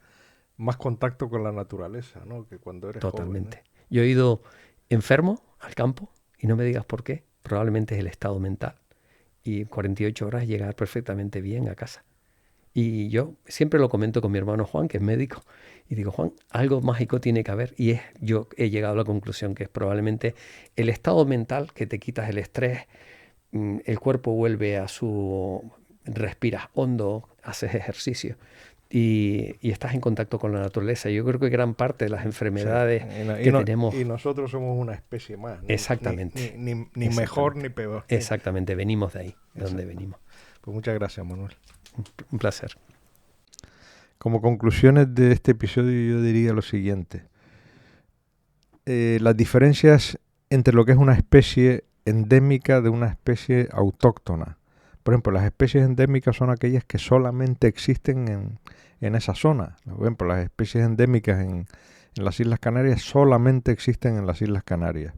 más contacto con la naturaleza, ¿no? Que cuando eres Totalmente. joven, ¿no? Yo he ido enfermo al campo y no me digas por qué. Probablemente es el estado mental. Y 48 horas llegar perfectamente bien a casa. Y yo siempre lo comento con mi hermano Juan, que es médico, y digo, Juan, algo mágico tiene que haber. Y yo he llegado a la conclusión que es probablemente el estado mental, que te quitas el estrés, el cuerpo vuelve a su... respiras hondo, haces ejercicio y estás en contacto con la naturaleza. Yo creo que gran parte de las enfermedades que tenemos... Y nosotros somos una especie más. Exactamente. Ni mejor ni peor. Exactamente, venimos de ahí, de donde venimos. Pues muchas gracias, Manuel. Un placer. Como conclusiones de este episodio yo diría lo siguiente. Las diferencias entre lo que es una especie endémica de una especie autóctona. Por ejemplo, las especies endémicas son aquellas que solamente existen en esa zona. Por ejemplo, las especies endémicas en las Islas Canarias solamente existen en las Islas Canarias.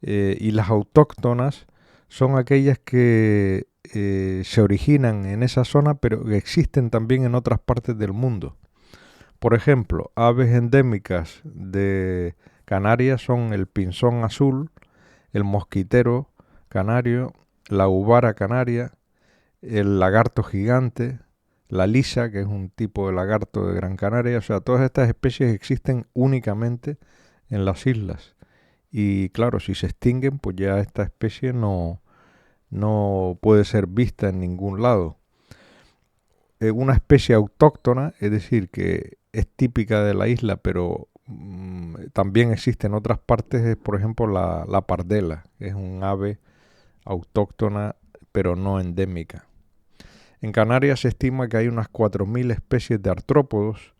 Y las autóctonas son aquellas que se originan en esa zona, pero que existen también en otras partes del mundo. Por ejemplo, aves endémicas de Canarias son el pinzón azul, el mosquitero canario, la uvara canaria, el lagarto gigante, la lisa, que es un tipo de lagarto de Gran Canaria. O sea, todas estas especies existen únicamente en las islas. Y claro, si se extinguen, pues ya esta especie no puede ser vista en ningún lado. Una especie autóctona, es decir, que es típica de la isla, pero también existe en otras partes, es por ejemplo la pardela, que es un ave autóctona, pero no endémica. En Canarias se estima que hay unas 4.000 especies de artrópodos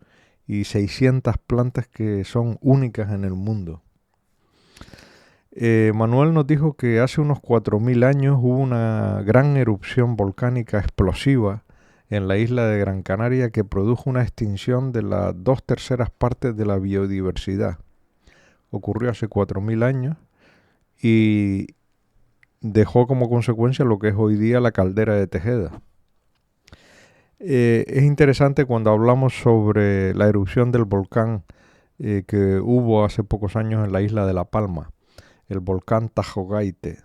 y 600 plantas que son únicas en el mundo. Manuel nos dijo que hace unos 4.000 años hubo una gran erupción volcánica explosiva en la isla de Gran Canaria que produjo una extinción de las 2/3 partes de la biodiversidad. Ocurrió hace 4.000 años y dejó como consecuencia lo que es hoy día la caldera de Tejeda. Es interesante cuando hablamos sobre la erupción del volcán que hubo hace pocos años en la isla de La Palma, el volcán Tajo Gaite.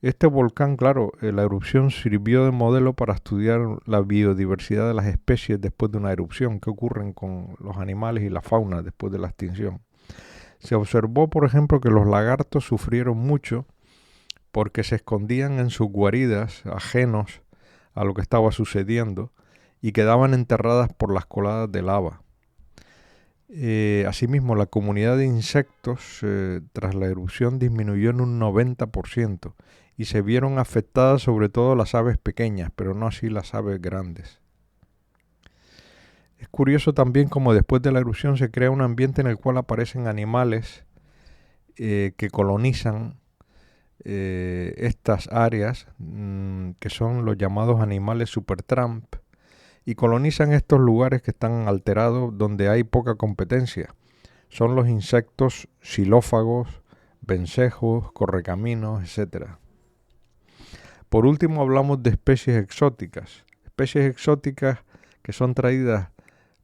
Este volcán, claro, la erupción sirvió de modelo para estudiar la biodiversidad de las especies después de una erupción, qué ocurren con los animales y la fauna después de la extinción. Se observó, por ejemplo, que los lagartos sufrieron mucho porque se escondían en sus guaridas, ajenos a lo que estaba sucediendo, y quedaban enterradas por las coladas de lava. Asimismo, la comunidad de insectos tras la erupción disminuyó en un 90% y se vieron afectadas sobre todo las aves pequeñas, pero no así las aves grandes. Es curioso también cómo después de la erupción se crea un ambiente en el cual aparecen animales que colonizan estas áreas, que son los llamados animales supertramp, y colonizan estos lugares que están alterados donde hay poca competencia. Son los insectos xilófagos, vencejos, correcaminos, etc. Por último hablamos de especies exóticas que son traídas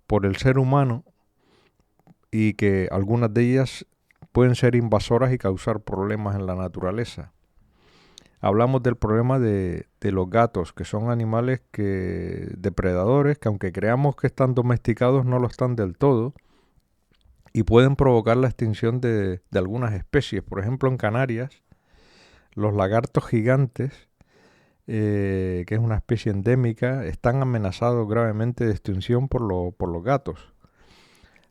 por el ser humano y que algunas de ellas pueden ser invasoras y causar problemas en la naturaleza. hablamos del problema de los gatos, que son animales depredadores, que aunque creamos que están domesticados, no lo están del todo, y pueden provocar la extinción de algunas especies. Por ejemplo, en Canarias, los lagartos gigantes, que es una especie endémica, están amenazados gravemente de extinción por los gatos.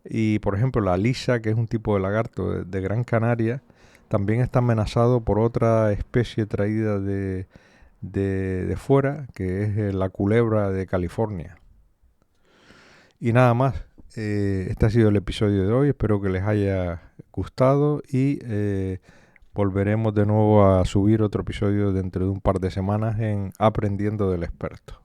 Y, por ejemplo, la lisa, que es un tipo de lagarto de Gran Canaria, también está amenazado por otra especie traída de fuera, que es la culebra de California. Y nada más. Este ha sido el episodio de hoy. Espero que les haya gustado y volveremos de nuevo a subir otro episodio dentro de un par de semanas en Aprendiendo del Experto.